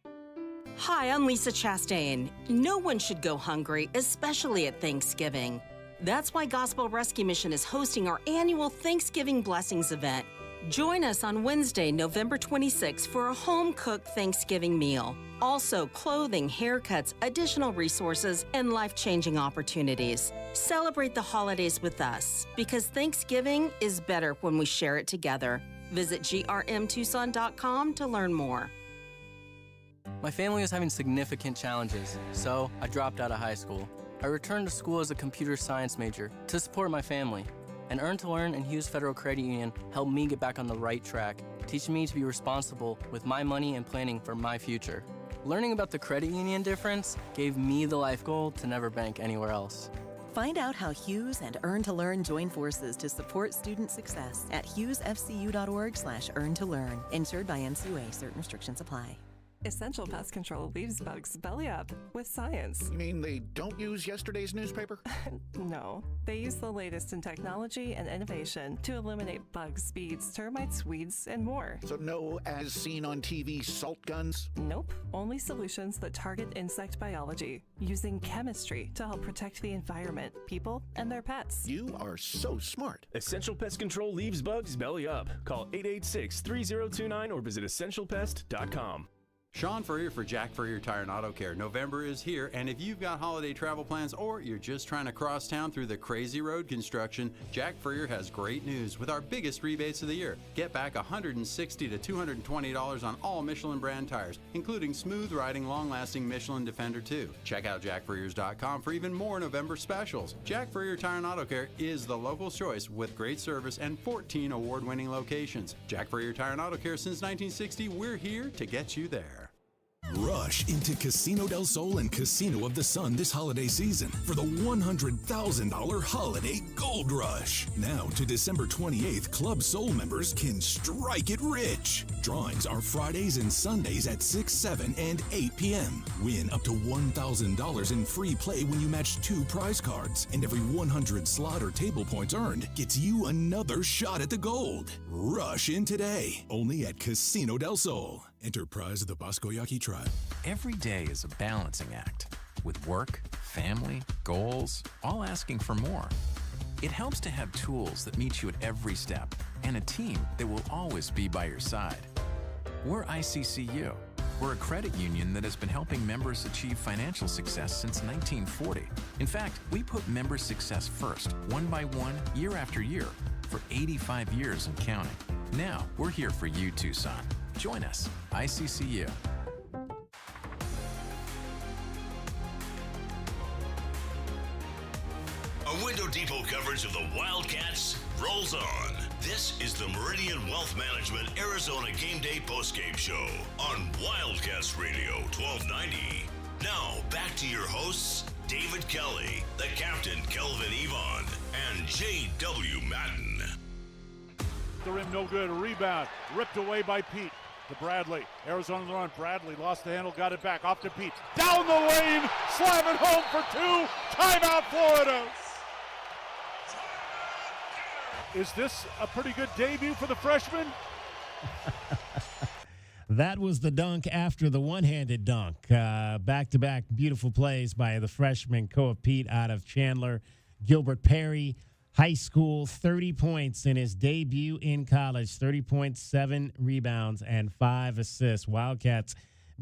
Hi, I'm Lisa Chastain. No one should go hungry, especially at Thanksgiving. That's why Gospel Rescue Mission is hosting our annual Thanksgiving Blessings event. Join us on Wednesday, November 26th for a home-cooked Thanksgiving meal. Also, clothing, haircuts, additional resources, and life-changing opportunities. Celebrate the holidays with us, because Thanksgiving is better when we share it together. Visit grmtucson.com to learn more. My family was having significant challenges, so I dropped out of high school. I returned to school as a computer science major to support my family. And Earn to Learn and Hughes Federal Credit Union helped me get back on the right track, teaching me to be responsible with my money and planning for my future. Learning about the credit union difference gave me the life goal to never bank anywhere else. Find out how Hughes and Earn to Learn join forces to support student success at hughesfcu.org/earn to learn. Insured by NCUA. Certain restrictions apply. Essential Pest Control leaves bugs belly up with science. You mean they don't use yesterday's newspaper? No, they use the latest in technology and innovation to eliminate bugs, bees, termites, weeds, and more. So no as seen on TV salt guns? Nope, only solutions that target insect biology, using chemistry to help protect the environment, people, and their pets. You are so smart. Essential Pest Control leaves bugs belly up. Call 886-3029 or visit essentialpest.com. Sean Furrier for Jack Furrier Tire and Auto Care. November is here, and if you've got holiday travel plans or you're just trying to cross town through the crazy road construction, Jack Furrier has great news with our biggest rebates of the year. Get back $160 to $220 on all Michelin brand tires, including smooth riding, long-lasting Michelin Defender 2. Check out jackfurriers.com for even more November specials. Jack Furrier Tire and Auto Care is the local choice with great service and 14 award-winning locations. Jack Furrier Tire and Auto Care since 1960. We're here to get you there. Rush into Casino del Sol and Casino of the Sun this holiday season for the $100,000 Holiday Gold Rush. Now to December 28th, Club Soul members can strike it rich. Drawings are Fridays and Sundays at 6, 7, and 8 p.m. Win up to $1,000 in free play when you match 2 prize cards. And every 100 slot or table points earned gets you another shot at the gold. Rush in today, only at Casino del Sol. Enterprise of the Bosco Yaqui Tribe. Every day is a balancing act with work, family, goals, all asking for more. It helps to have tools that meet you at every step and a team that will always be by your side. We're ICCU. We're a credit union that has been helping members achieve financial success since 1940. In fact, we put member success first, one by one, year after year, for 85 years and counting. Now, we're here for you, Tucson. Join us, ICCU. A Window Depot coverage of the Wildcats rolls on. This is the Meridian Wealth Management Arizona Gameday postgame show on Wildcats Radio 1290. Now, back to your hosts, David Kelly, the captain, Kelvin Yvonne, and J.W. Madden. The rim, no good. A rebound, ripped away by Peat. To Bradley. Arizona on the run. Bradley lost the handle, got it back. Off to Peat. Down the lane. Slam it home for 2. Timeout, Florida. Is this a pretty good debut for the freshman? That was the dunk after the one-handed dunk. Back-to-back beautiful plays by the freshman Koa Peat out of Chandler. Gilbert Perry, high school, 30 points in his debut in college, 30 points, 7 rebounds, and 5 assists. Wildcats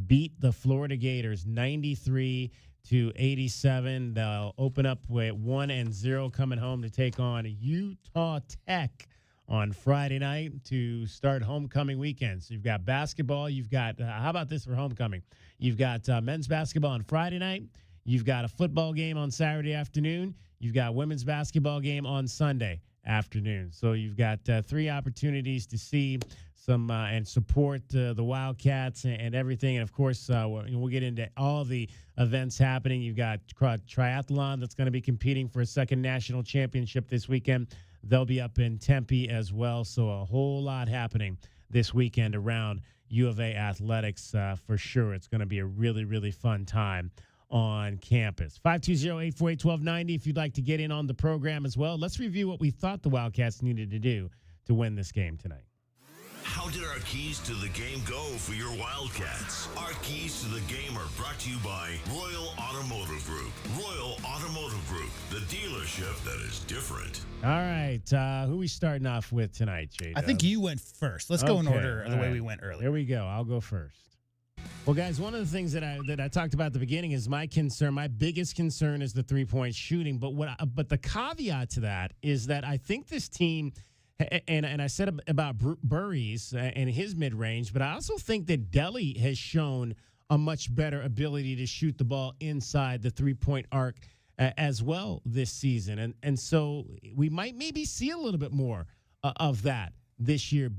beat the Florida Gators 93-87. They'll open up with 1-0 coming home to take on Utah Tech on Friday night to start homecoming weekend. So you've got basketball. You've got, how about this for homecoming? You've got men's basketball on Friday night. You've got a football game on Saturday afternoon. You've got women's basketball game on Sunday afternoon. So you've got 3 opportunities to see some and support the Wildcats and everything. And, of course, we'll get into all the events happening. You've got triathlon that's going to be competing for a second national championship this weekend. They'll be up in Tempe as well. So a whole lot happening this weekend around U of A athletics for sure. It's going to be a really, really fun time on campus. 520-848-1290 if you'd like to get in on the program as well. Let's review what we thought the Wildcats needed to do to win this game tonight. How did our keys to the game go for your Wildcats? Our keys to the game are brought to you by Royal Automotive Group. Royal Automotive Group, the dealership that is different. All right. Who are we starting off with tonight, Jade? I think you went first. Let's go in order the way we went earlier. Here we go. I'll go first. Well, guys, one of the things that I talked about at the beginning is my concern. My biggest concern is the 3-point shooting. But the caveat to that is that I think this team, and I said about Burries and his mid-range, but I also think that Delhi has shown a much better ability to shoot the ball inside the 3-point arc as well this season. And so we might maybe see a little bit more of that this year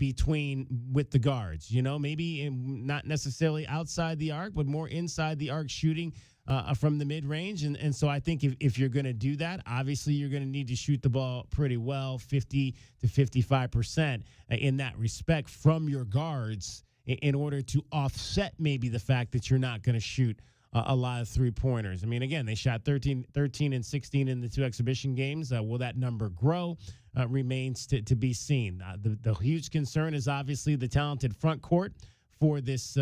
with the guards, maybe not necessarily outside the arc, but more inside the arc shooting from the mid-range. And so I think if you're going to do that, obviously you're going to need to shoot the ball pretty well, 50 to 55% in that respect from your guards in order to offset maybe the fact that you're not going to shoot a lot of three-pointers. I mean, again, they shot 13 and 16 in the 2 exhibition games. Will that number grow? Remains to be seen. The huge concern is obviously the talented front court for this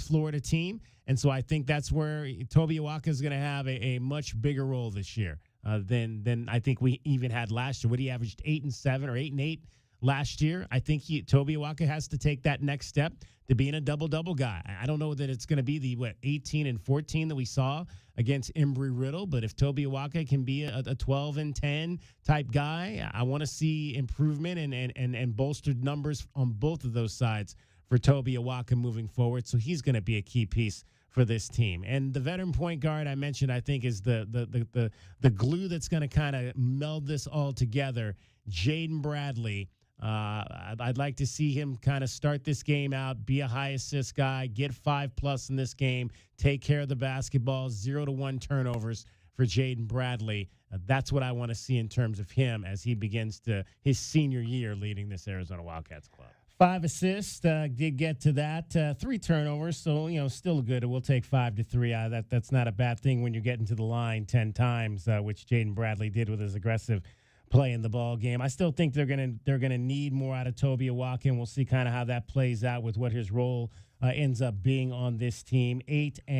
Florida team. And so I think that's where Toby Awaka is going to have a much bigger role this year than I think we even had last year. What he averaged 8 and 7 or 8 and 8 last year. I think Toby Awaka has to take that next step to being a double-double guy. I don't know that it's going to be the 18 and 14 that we saw against Embry-Riddle, but if Toby Awaka can be a 12 and 10 type guy, I want to see improvement and bolstered numbers on both of those sides for Toby Awaka moving forward. So he's going to be a key piece for this team. And the veteran point guard I mentioned, I think, is the glue that's going to kind of meld this all together. Jaden Bradley. I'd like to see him kind of start this game out, be a high assist guy, get 5+ in this game, take care of the basketball, 0 to 1 turnovers for Jaden Bradley. That's what I want to see in terms of him as he begins his senior year leading this Arizona Wildcats club. 5 assists, did get to that. 3 turnovers, so still good. We'll take 5 to 3 out of that. That's not a bad thing when you're getting to the line 10 times, which Jaden Bradley did with his aggressive play in the ball game. I still think they're gonna need more out of Toby Awaka, and we'll see kind of how that plays out with what his role ends up being on this team. 7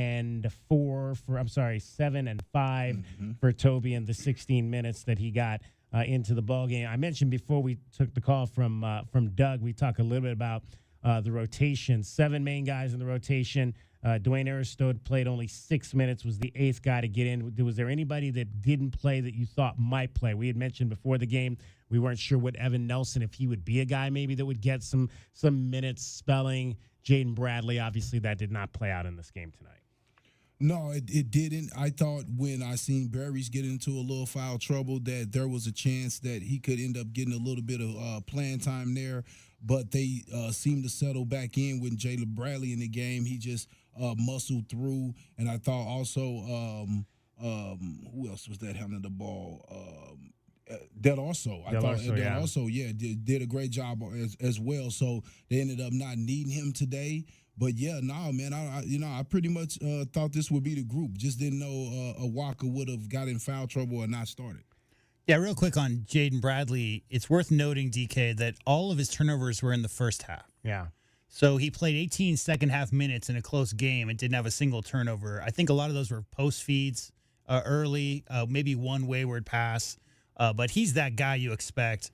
and 5 for Toby in the 16 minutes that he got into the ball game. I mentioned before we took the call from Doug, we talked a little bit about the rotation. 7 main guys in the rotation. Dwayne Aristode played only 6 minutes, was the 8th guy to get in. Was there anybody that didn't play that you thought might play? We had mentioned before the game we weren't sure what Evan Nelson, if he would be a guy maybe that would get some minutes spelling. Jaden Bradley, obviously that did not play out in this game tonight. No, it didn't. I thought when I seen Berries get into a little foul trouble that there was a chance that he could end up getting a little bit of playing time there, but they seemed to settle back in with Jalen Bradley in the game. He just muscled through, and I thought also who else was that handling the ball? Del Arso. I thought Del Arso, did a great job as well. So they ended up not needing him today. But man, I pretty much thought this would be the group. Just didn't know Awaka would have got in foul trouble or not started. Yeah, real quick on Jaden Bradley, it's worth noting, DK, that all of his turnovers were in the first half. Yeah. So he played 18 second half minutes in a close game and didn't have a single turnover. I think a lot of those were post feeds early, maybe one wayward pass. But he's that guy you expect.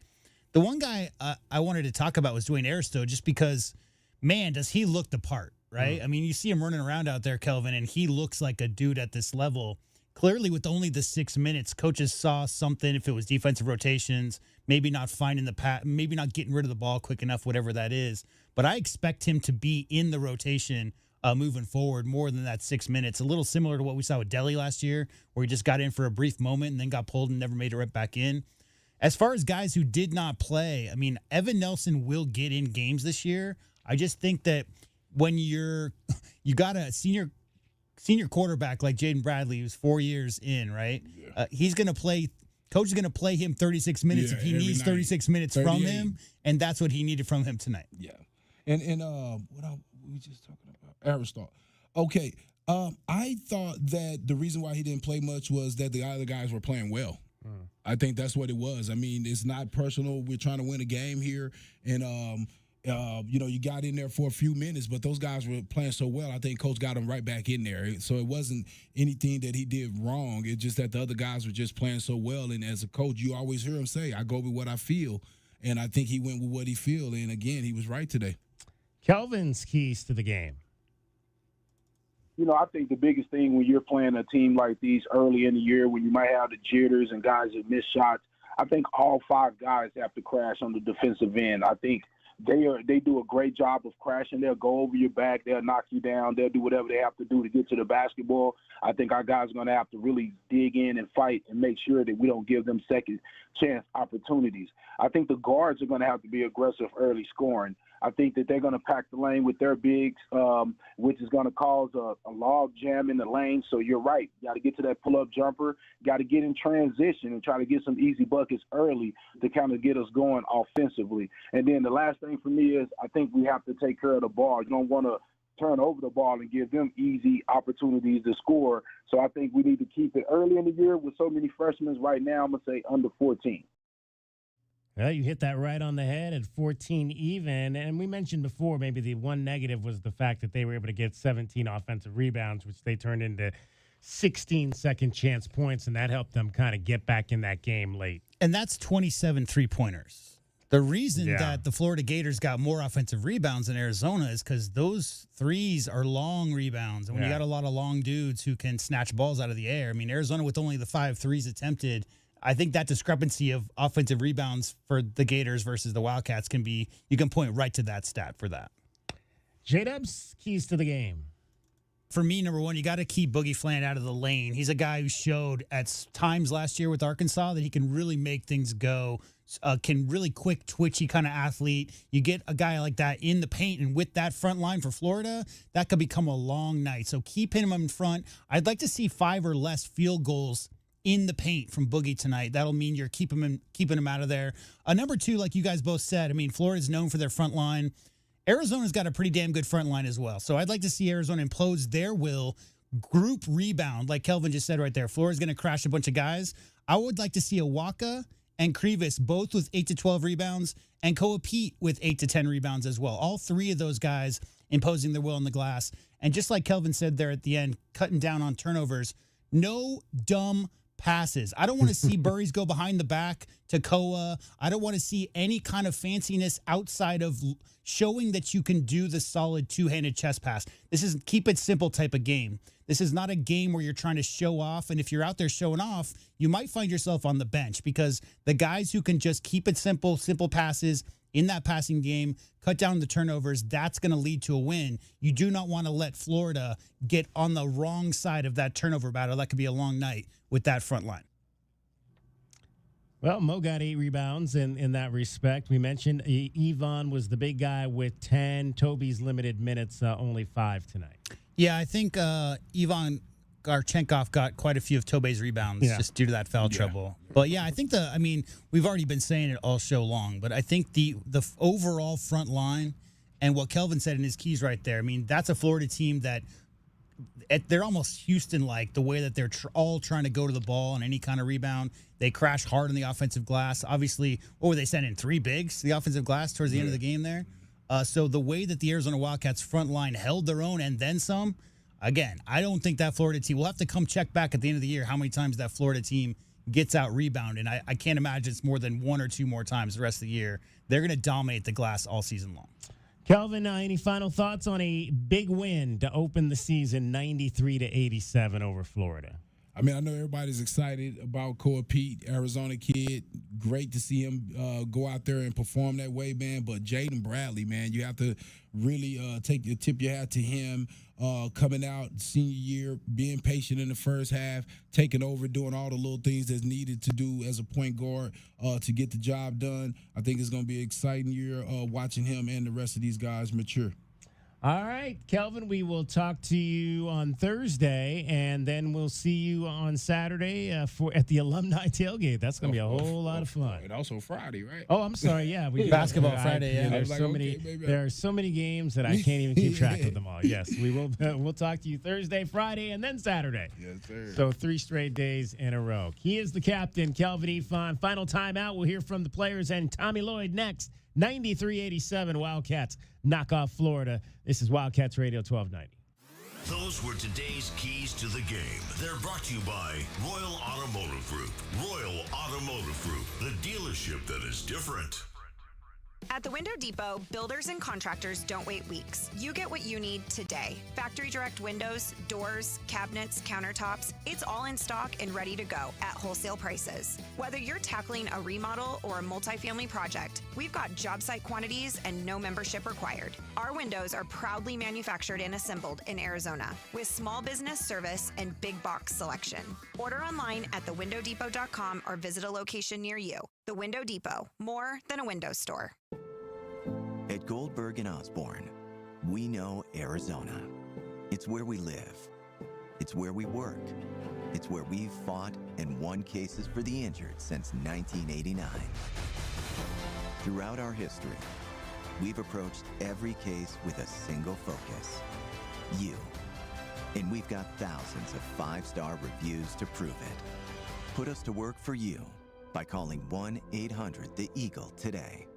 The one guy I wanted to talk about was Dwayne Aristode, just because, man, does he look the part, right? I mean, you see him running around out there, Kelvin, and he looks like a dude at this level. Clearly, with only the 6 minutes, coaches saw something, if it was defensive rotations, maybe not finding the pass, maybe not getting rid of the ball quick enough, whatever that is. But I expect him to be in the rotation moving forward more than that 6 minutes. A little similar to what we saw with Delhi last year, where he just got in for a brief moment and then got pulled and never made it right back in. As far as guys who did not play, I mean, Evan Nelson will get in games this year. I just think that when you got a senior quarterback like Jaden Bradley, who's 4 years in, right? Yeah. He's going to play. Coach is going to play him 36 minutes if he needs 36 minutes from him, and that's what he needed from him tonight. Yeah, and what we were just talking about, Aristotle. Okay, I thought that the reason why he didn't play much was that the other guys were playing well. I think that's what it was. I mean, it's not personal. We're trying to win a game here, and you got in there for a few minutes, but those guys were playing so well, I think Coach got them right back in there. So it wasn't anything that he did wrong. It's just that the other guys were just playing so well, and as a coach, you always hear him say, I go with what I feel, and I think he went with what he feel, and again, he was right today. Kelvin's keys to the game. I think the biggest thing when you're playing a team like these early in the year, when you might have the jitters and guys that miss shots, I think all 5 guys have to crash on the defensive end. I think they do a great job of crashing. They'll go over your back. They'll knock you down. They'll do whatever they have to do to get to the basketball. I think our guys are going to have to really dig in and fight and make sure that we don't give them second chance opportunities. I think the guards are going to have to be aggressive early scoring. I think that they're going to pack the lane with their bigs, which is going to cause a log jam in the lane. So you're right. You got to get to that pull-up jumper. Got to get in transition and try to get some easy buckets early to kind of get us going offensively. And then the last thing for me is I think we have to take care of the ball. You don't want to turn over the ball and give them easy opportunities to score. So I think we need to keep it early in the year with so many freshmen. Right now, I'm going to say under 14. Well, you hit that right on the head at 14 even. And we mentioned before maybe the one negative was the fact that they were able to get 17 offensive rebounds, which they turned into 16 second chance points, and that helped them kind of get back in that game late. And that's 27 three-pointers. The reason that the Florida Gators got more offensive rebounds than Arizona is because those threes are long rebounds. And when you got a lot of long dudes who can snatch balls out of the air, I mean, Arizona with only the 5 threes attempted, I think that discrepancy of offensive rebounds for the Gators versus the Wildcats you can point right to that stat for that. J-Dub's keys to the game. For me, number one, you got to keep Boogie Fland out of the lane. He's a guy who showed at times last year with Arkansas that he can really make things go, can really quick, twitchy kind of athlete. You get a guy like that in the paint, and with that front line for Florida, that could become a long night. So keep him in front. I'd like to see 5 or less field goals in the paint from Boogie tonight. That'll mean you're keeping him out of there. Number 2, like you guys both said, I mean, Florida's known for their front line. Arizona's got a pretty damn good front line as well. So I'd like to see Arizona impose their will, group rebound, like Kelvin just said right there. Florida's going to crash a bunch of guys. I would like to see Awaka and Krivas both with 8 to 12 rebounds and Koa Peat with 8 to 10 rebounds as well. All 3 of those guys imposing their will on the glass. And just like Kelvin said there at the end, cutting down on turnovers, no dumb passes. I don't want to see Burries go behind the back to Koa. I don't want to see any kind of fanciness outside of showing that you can do the solid two-handed chest pass. This is keep it simple type of game. This is not a game where you're trying to show off, and if you're out there showing off, you might find yourself on the bench because the guys who can just keep it simple passes in that passing game, cut down the turnovers, that's going to lead to a win. You do not want to let Florida get on the wrong side of that turnover battle. That could be a long night with that front line. Well, Mo got 8 rebounds in that respect. We mentioned Yvonne was the big guy with 10. Toby's limited minutes, only 5 tonight. Yeah, I think Ivan Garchenkov got quite a few of Tobey's rebounds just due to that foul trouble. But yeah, I think we've already been saying it all show long, but I think the overall front line and what Kelvin said in his keys right there, I mean, that's a Florida team that they're almost Houston-like, the way that they're all trying to go to the ball on any kind of rebound. They crash hard on the offensive glass. Obviously, what were they sending, 3 bigs to the offensive glass towards the end of the game there? So the way that the Arizona Wildcats front line held their own and then some, again, I don't think that Florida team, we'll have to come check back at the end of the year how many times that Florida team gets out rebounded. I can't imagine it's more than 1 or 2 more times the rest of the year. They're going to dominate the glass all season long. Kelvin, any final thoughts on a big win to open the season, 93-87 over Florida? I mean, I know everybody's excited about Koa Peat, Arizona kid. Great to see him go out there and perform that way, man. But Jaden Bradley, man, you have to really tip your hat to him coming out senior year, being patient in the first half, taking over, doing all the little things that's needed to do as a point guard to get the job done. I think it's going to be an exciting year watching him and the rest of these guys mature. All right, Kelvin, we will talk to you on Thursday, and then we'll see you on Saturday at the alumni tailgate. That's going to be a whole lot of fun. And also Friday, right? Oh, I'm sorry. Yeah, we do. Basketball Friday. Yeah, there's there are so many games that I can't even keep track of them all. Yes, we will. We'll talk to you Thursday, Friday, and then Saturday. Yes, sir. So 3 straight days in a row. He is the captain, Kelvin Ifan. Final timeout. We'll hear from the players and Tommy Lloyd next. 93-87 Wildcats knock off Florida. This is Wildcats Radio 1290. Those were today's keys to the game. They're brought to you by Royal Automotive Group. Royal Automotive Group, the dealership that is different. At the Window Depot, builders and contractors don't wait weeks. You get what you need today. Factory direct windows, doors, cabinets, countertops, it's all in stock and ready to go at wholesale prices. Whether you're tackling a remodel or a multifamily project, we've got job site quantities and no membership required. Our windows are proudly manufactured and assembled in Arizona with small business service and big box selection. Order online at thewindowdepot.com or visit a location near you. The Window Depot, more than a window store. At Goldberg and Osborne, we know Arizona. It's where we live. It's where we work. It's where we've fought and won cases for the injured since 1989. Throughout our history, we've approached every case with a single focus: you. And we've got thousands of five-star reviews to prove it. Put us to work for you by calling 1-800-THE-EAGLE today.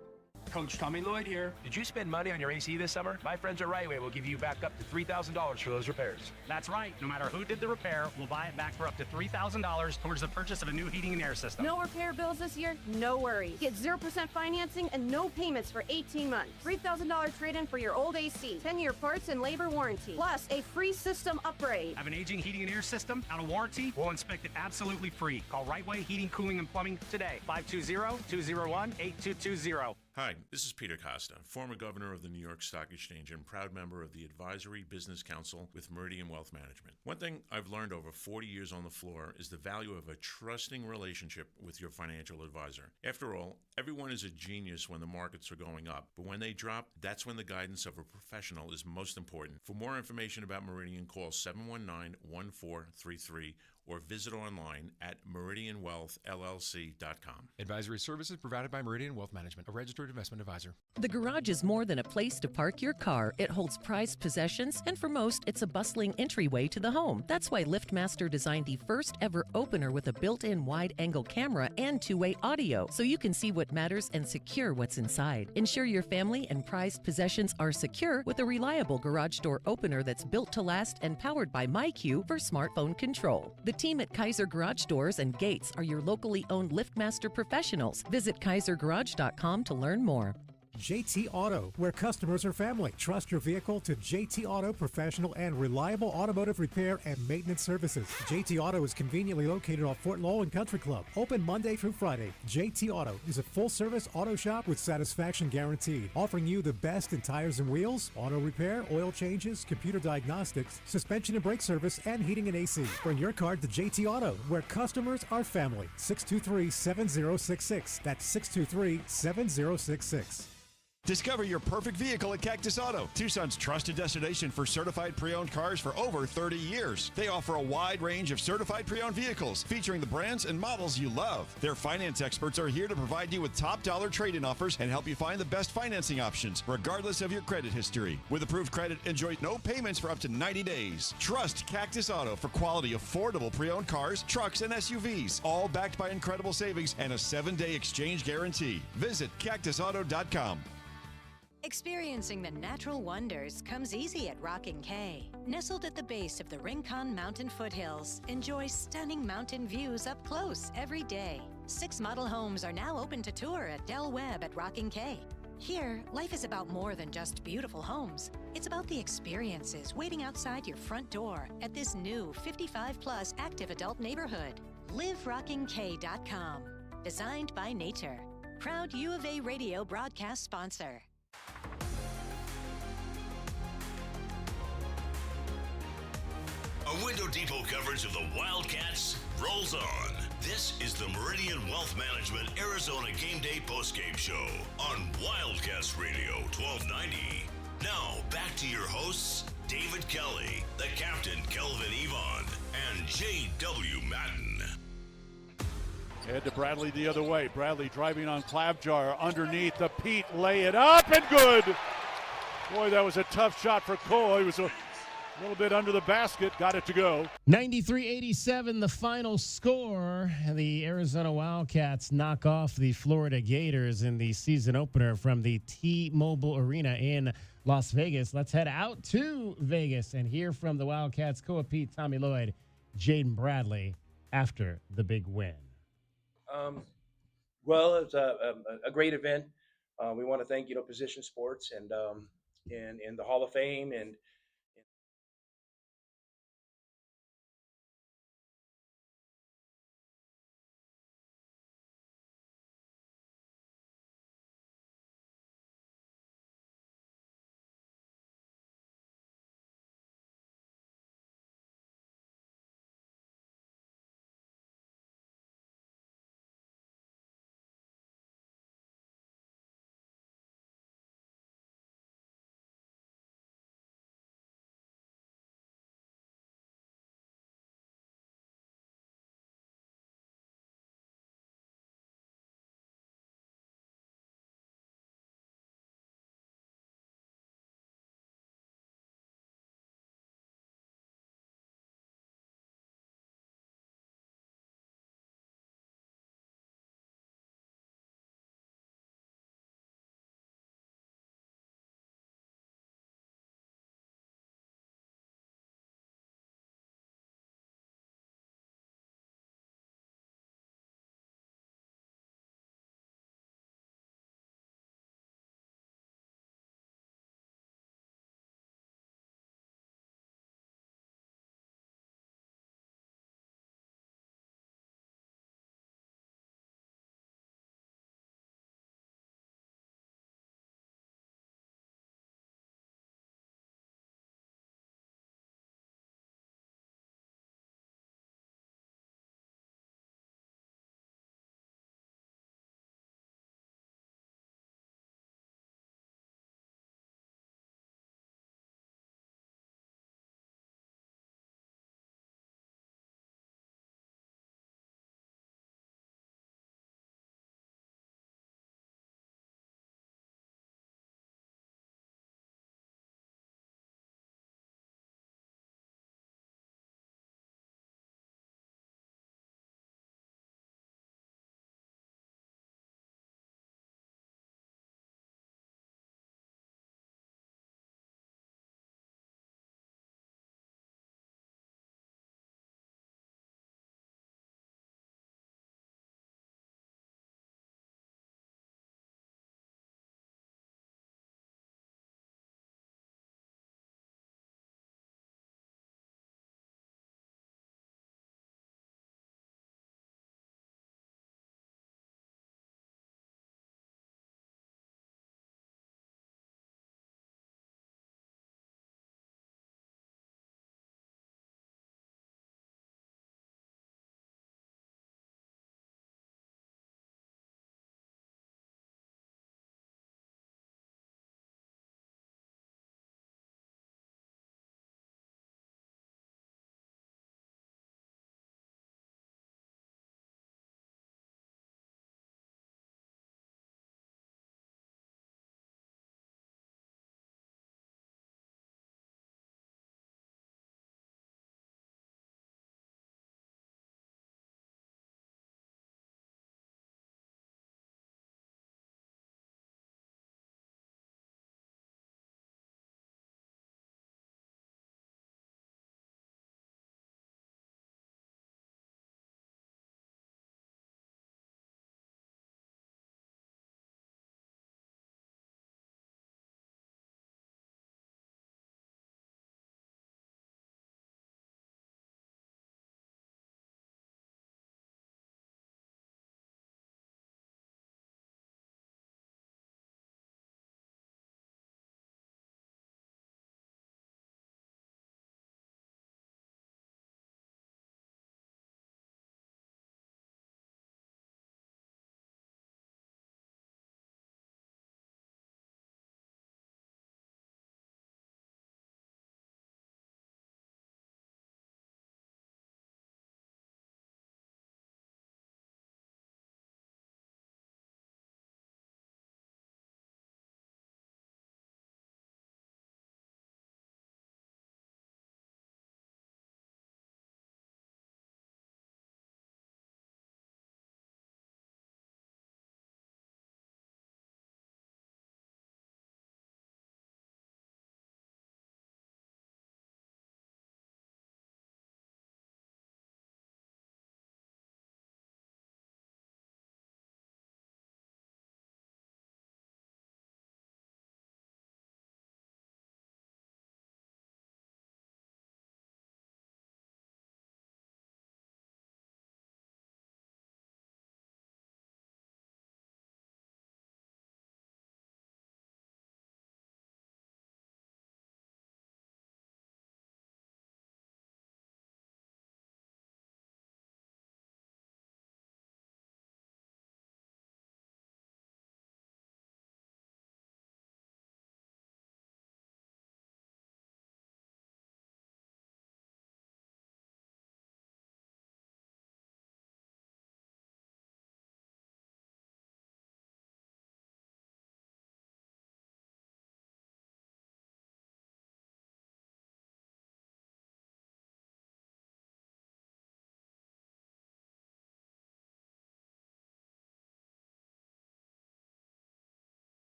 Coach Tommy Lloyd here. Did you spend money on your AC this summer? My friends at Right Way will give you back up to $3,000 for those repairs. That's right. No matter who did the repair, we'll buy it back for up to $3,000 towards the purchase of a new heating and air system. No repair bills this year? No worries. Get 0% financing and no payments for 18 months. $3,000 trade-in for your old AC. 10-year parts and labor warranty. Plus a free system upgrade. Have an aging heating and air system out of warranty? We'll inspect it absolutely free. Call Right Way Heating, Cooling, and Plumbing today. 520-201-8220. Hi, this is Peter Costa, former governor of the New York Stock Exchange and proud member of the Advisory Business Council with Meridian Wealth Management. One thing I've learned over 40 years on the floor is the value of a trusting relationship with your financial advisor. After all, everyone is a genius when the markets are going up, but when they drop, that's when the guidance of a professional is most important. For more information about Meridian, call 719-1433 or visit online at meridianwealthllc.com. Advisory services provided by Meridian Wealth Management, a registered investment advisor. The garage is more than a place to park your car. It holds prized possessions, and for most, it's a bustling entryway to the home. That's why LiftMaster designed the first ever opener with a built-in wide-angle camera and two-way audio, so you can see what matters and secure what's inside. Ensure your family and prized possessions are secure with a reliable garage door opener that's built to last and powered by MyQ for smartphone control. The team at Kaiser Garage Doors and Gates are your locally owned LiftMaster professionals. Visit kaisergarage.com to learn more. JT Auto, where customers are family. Trust your vehicle to JT Auto professional and reliable automotive repair and maintenance services. JT Auto is conveniently located off Fort Lowell and Country Club. Open Monday through Friday. JT Auto is a full-service auto shop with satisfaction guaranteed, offering you the best in tires and wheels, auto repair, oil changes, computer diagnostics, suspension and brake service, and heating and AC. Bring your car to JT Auto, where customers are family. 623-7066. That's 623-7066. Discover your perfect vehicle at Cactus Auto, Tucson's trusted destination for certified pre-owned cars for over 30 years. They offer a wide range of certified pre-owned vehicles featuring the brands and models you love. Their finance experts are here to provide you with top dollar trade-in offers and help you find the best financing options, regardless of your credit history. With approved credit, enjoy no payments for up to 90 days. Trust Cactus Auto for quality, affordable pre-owned cars, trucks, and SUVs, all backed by incredible savings and a 7-day exchange guarantee. Visit cactusauto.com. Experiencing the natural wonders comes easy at Rockin' K. Nestled at the base of the Rincon Mountain foothills, enjoy stunning mountain views up close every day. 6 model homes are now open to tour at Del Webb at Rockin' K. Here, life is about more than just beautiful homes. It's about the experiences waiting outside your front door at this new 55-plus active adult neighborhood. LiveRockingK.com. Designed by nature. Proud U of A radio broadcast sponsor. A Window Depot coverage of the Wildcats rolls on. This is the Meridian Wealth Management Arizona Game Day postgame show on Wildcats Radio 1290. Now, back to your hosts, David Kelly, the captain Kelvin Yvonne, and J.W. Madden. Head to Bradley the other way. Bradley driving on Clabjar underneath the Peat. Lay it up and good. Boy, that was a tough shot for Cole. He was a little bit under the basket. Got it to go. 93-87, the final score. The Arizona Wildcats knock off the Florida Gators in the season opener from the T-Mobile Arena in Las Vegas. Let's head out to Vegas and hear from the Wildcats co-Peat, Tommy Lloyd, Jaden Bradley after the big win. Well, it was a great event. we want to thank Position Sports and the Hall of Fame and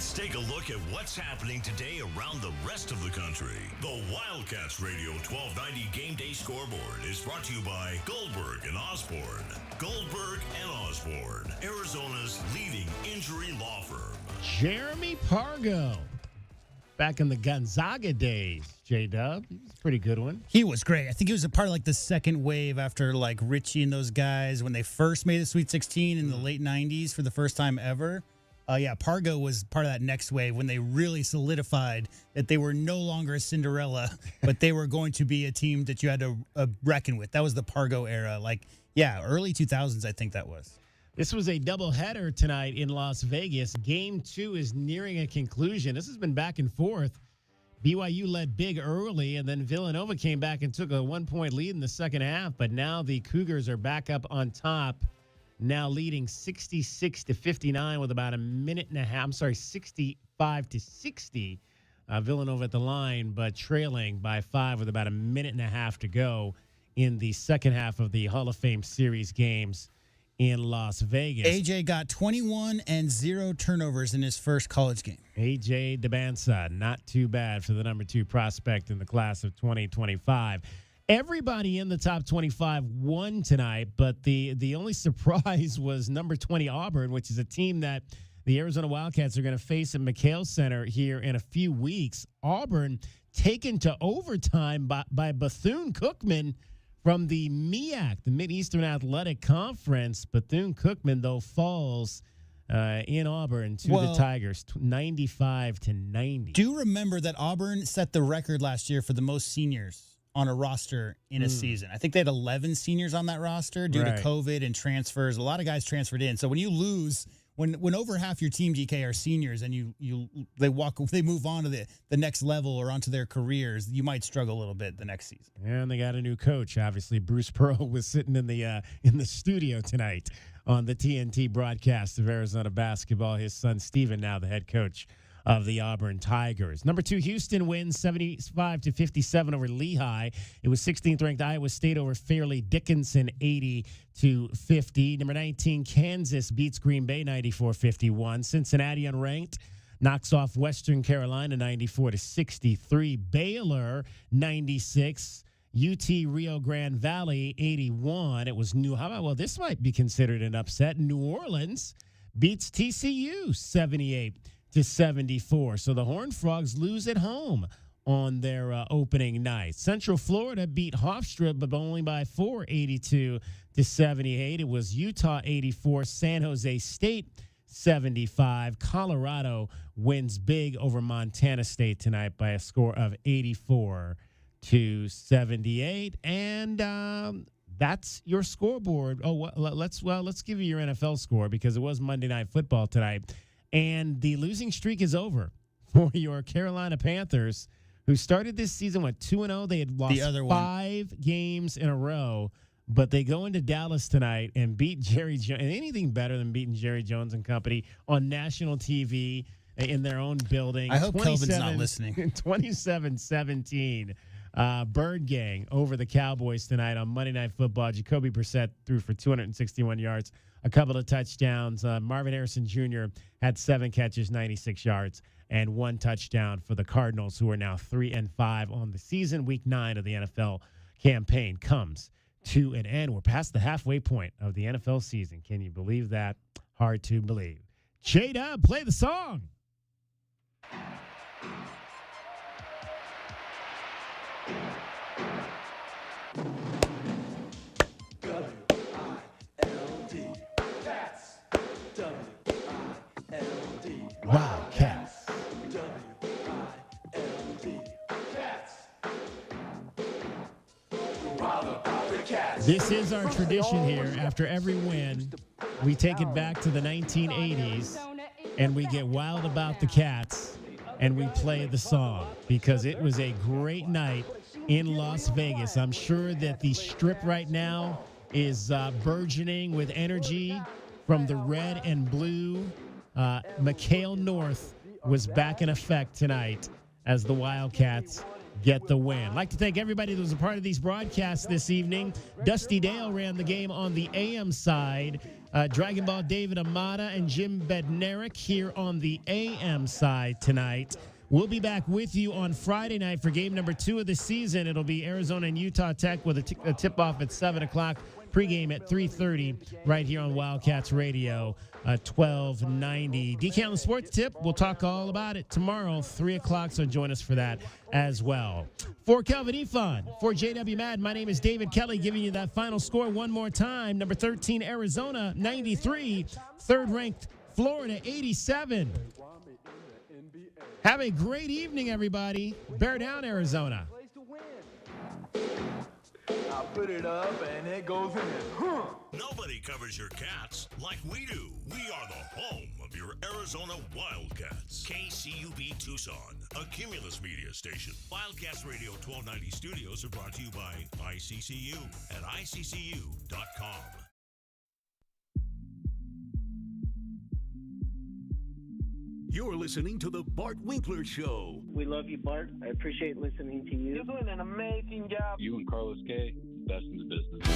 Let's take a look at what's happening today around the rest of the country. The Wildcats Radio 1290 Game Day Scoreboard is brought to you by Goldberg and Osborne. Goldberg and Osborne, Arizona's leading injury law firm. Jeremy Pargo. Back in the Gonzaga days, J-Dub. He was a pretty good one. He was great. I think he was a part of like the second wave after like Richie and those guys when they first made the Sweet 16 in the late 90s for the first time ever. Pargo was part of that next wave when they really solidified that they were no longer a Cinderella, but they were going to be a team that you had to reckon with. That was the Pargo era. Early 2000s, I think that was. This was a doubleheader tonight in Las Vegas. Game 2 is nearing a conclusion. This has been back and forth. BYU led big early, and then Villanova came back and took a 1-point lead in the second half. But now the Cougars are back up on top, now leading 66-59 with about a minute and a half. 65-60. Villanova at the line, but trailing by 5 with about a minute and a half to go in the second half of the Hall of Fame Series games in Las Vegas. AJ got 21 and 0 turnovers in his first college game. AJ Dabansa, not too bad for the number 2 prospect in the class of 2025. Everybody in the top 25 won tonight, but the only surprise was number 20 Auburn, which is a team that the Arizona Wildcats are going to face at McHale Center here in a few weeks. Auburn taken to overtime by Bethune-Cookman from the MEAC, the Mid-Eastern Athletic Conference. Bethune-Cookman, though, falls in Auburn to the Tigers, 95-90. Do remember that Auburn set the record last year for the most seniors on a roster in a season. I think they had 11 seniors on that roster due to COVID and transfers. A lot of guys transferred in. So when you lose, when over half your team, DK, are seniors and they move on to the next level or onto their careers, you might struggle a little bit the next season. And they got a new coach. Obviously, Bruce Pearl was sitting in the studio tonight on the TNT broadcast of Arizona basketball. His son Steven, now the head coach of the Auburn Tigers. Number 2, Houston wins 75-57 over Lehigh. It was 16th ranked Iowa State over Fairleigh Dickinson 80-50. Number 19, Kansas beats Green Bay 94-51. Cincinnati, unranked, knocks off Western Carolina 94-63. Baylor 96. UT Rio Grande Valley 81. It was this might be considered an upset. New Orleans beats TCU 78-74. So the Horned Frogs lose at home on their opening night. Central Florida beat Hofstra, but only by 4, 82-78. It was Utah 84, San Jose State 75. Colorado wins big over Montana State tonight by a score of 84-78. And that's your scoreboard. Let's give you your NFL score because it was Monday Night Football tonight. And the losing streak is over for your Carolina Panthers, who started this season, 2-0? They had lost 5 games in a row, but they go into Dallas tonight and beat Jerry Jones. And anything better than beating Jerry Jones and company on national TV in their own building. I hope Kelvin's not listening. 27-17. Bird Gang over the Cowboys tonight on Monday Night Football. Jacoby Brissett threw for 261 yards, a couple of touchdowns. Marvin Harrison Jr. had 7 catches, 96 yards, and 1 touchdown for the Cardinals, who are now 3-5 on the season. Week 9 of the NFL campaign comes to an end. We're past the halfway point of the NFL season. Can you believe that? Hard to believe. J-Dub, play the song. Wildcats. This is our tradition here. After every win, we take it back to the 1980s, and we get wild about the Cats, and we play the song because it was a great night in Las Vegas. I'm sure that the Strip right now is burgeoning with energy from the red and blue. McHale North was back in effect tonight as the Wildcats get the win. I'd like to thank everybody that was a part of these broadcasts this evening. Dusty Dale ran the game on the AM side. Dragon Ball David Amata and Jim Bednarik here on the AM side tonight. We'll be back with you on Friday night for game number 2 of the season. It'll be Arizona and Utah Tech with a tip-off at 7 o'clock. Pregame at 3:30 right here on Wildcats Radio, 1290. DK on the Sports Tip, we'll talk all about it tomorrow, 3 o'clock, so join us for that as well. For Kelvin Efon, for JW Madden, my name is David Kelly, giving you that final score one more time. Number 13, Arizona, 93. Third-ranked Florida, 87. Have a great evening, everybody. Bear down, Arizona. I put it up and it goes in. Nobody covers your cats like we do. We are the home of your Arizona Wildcats. KCUB Tucson, a Cumulus media station. Wildcats Radio 1290 studios are brought to you by ICCU at ICCU.com. You're listening to The Bart Winkler Show. We love you, Bart. I appreciate listening to you. You're doing an amazing job. You and Carlos K, best in the business.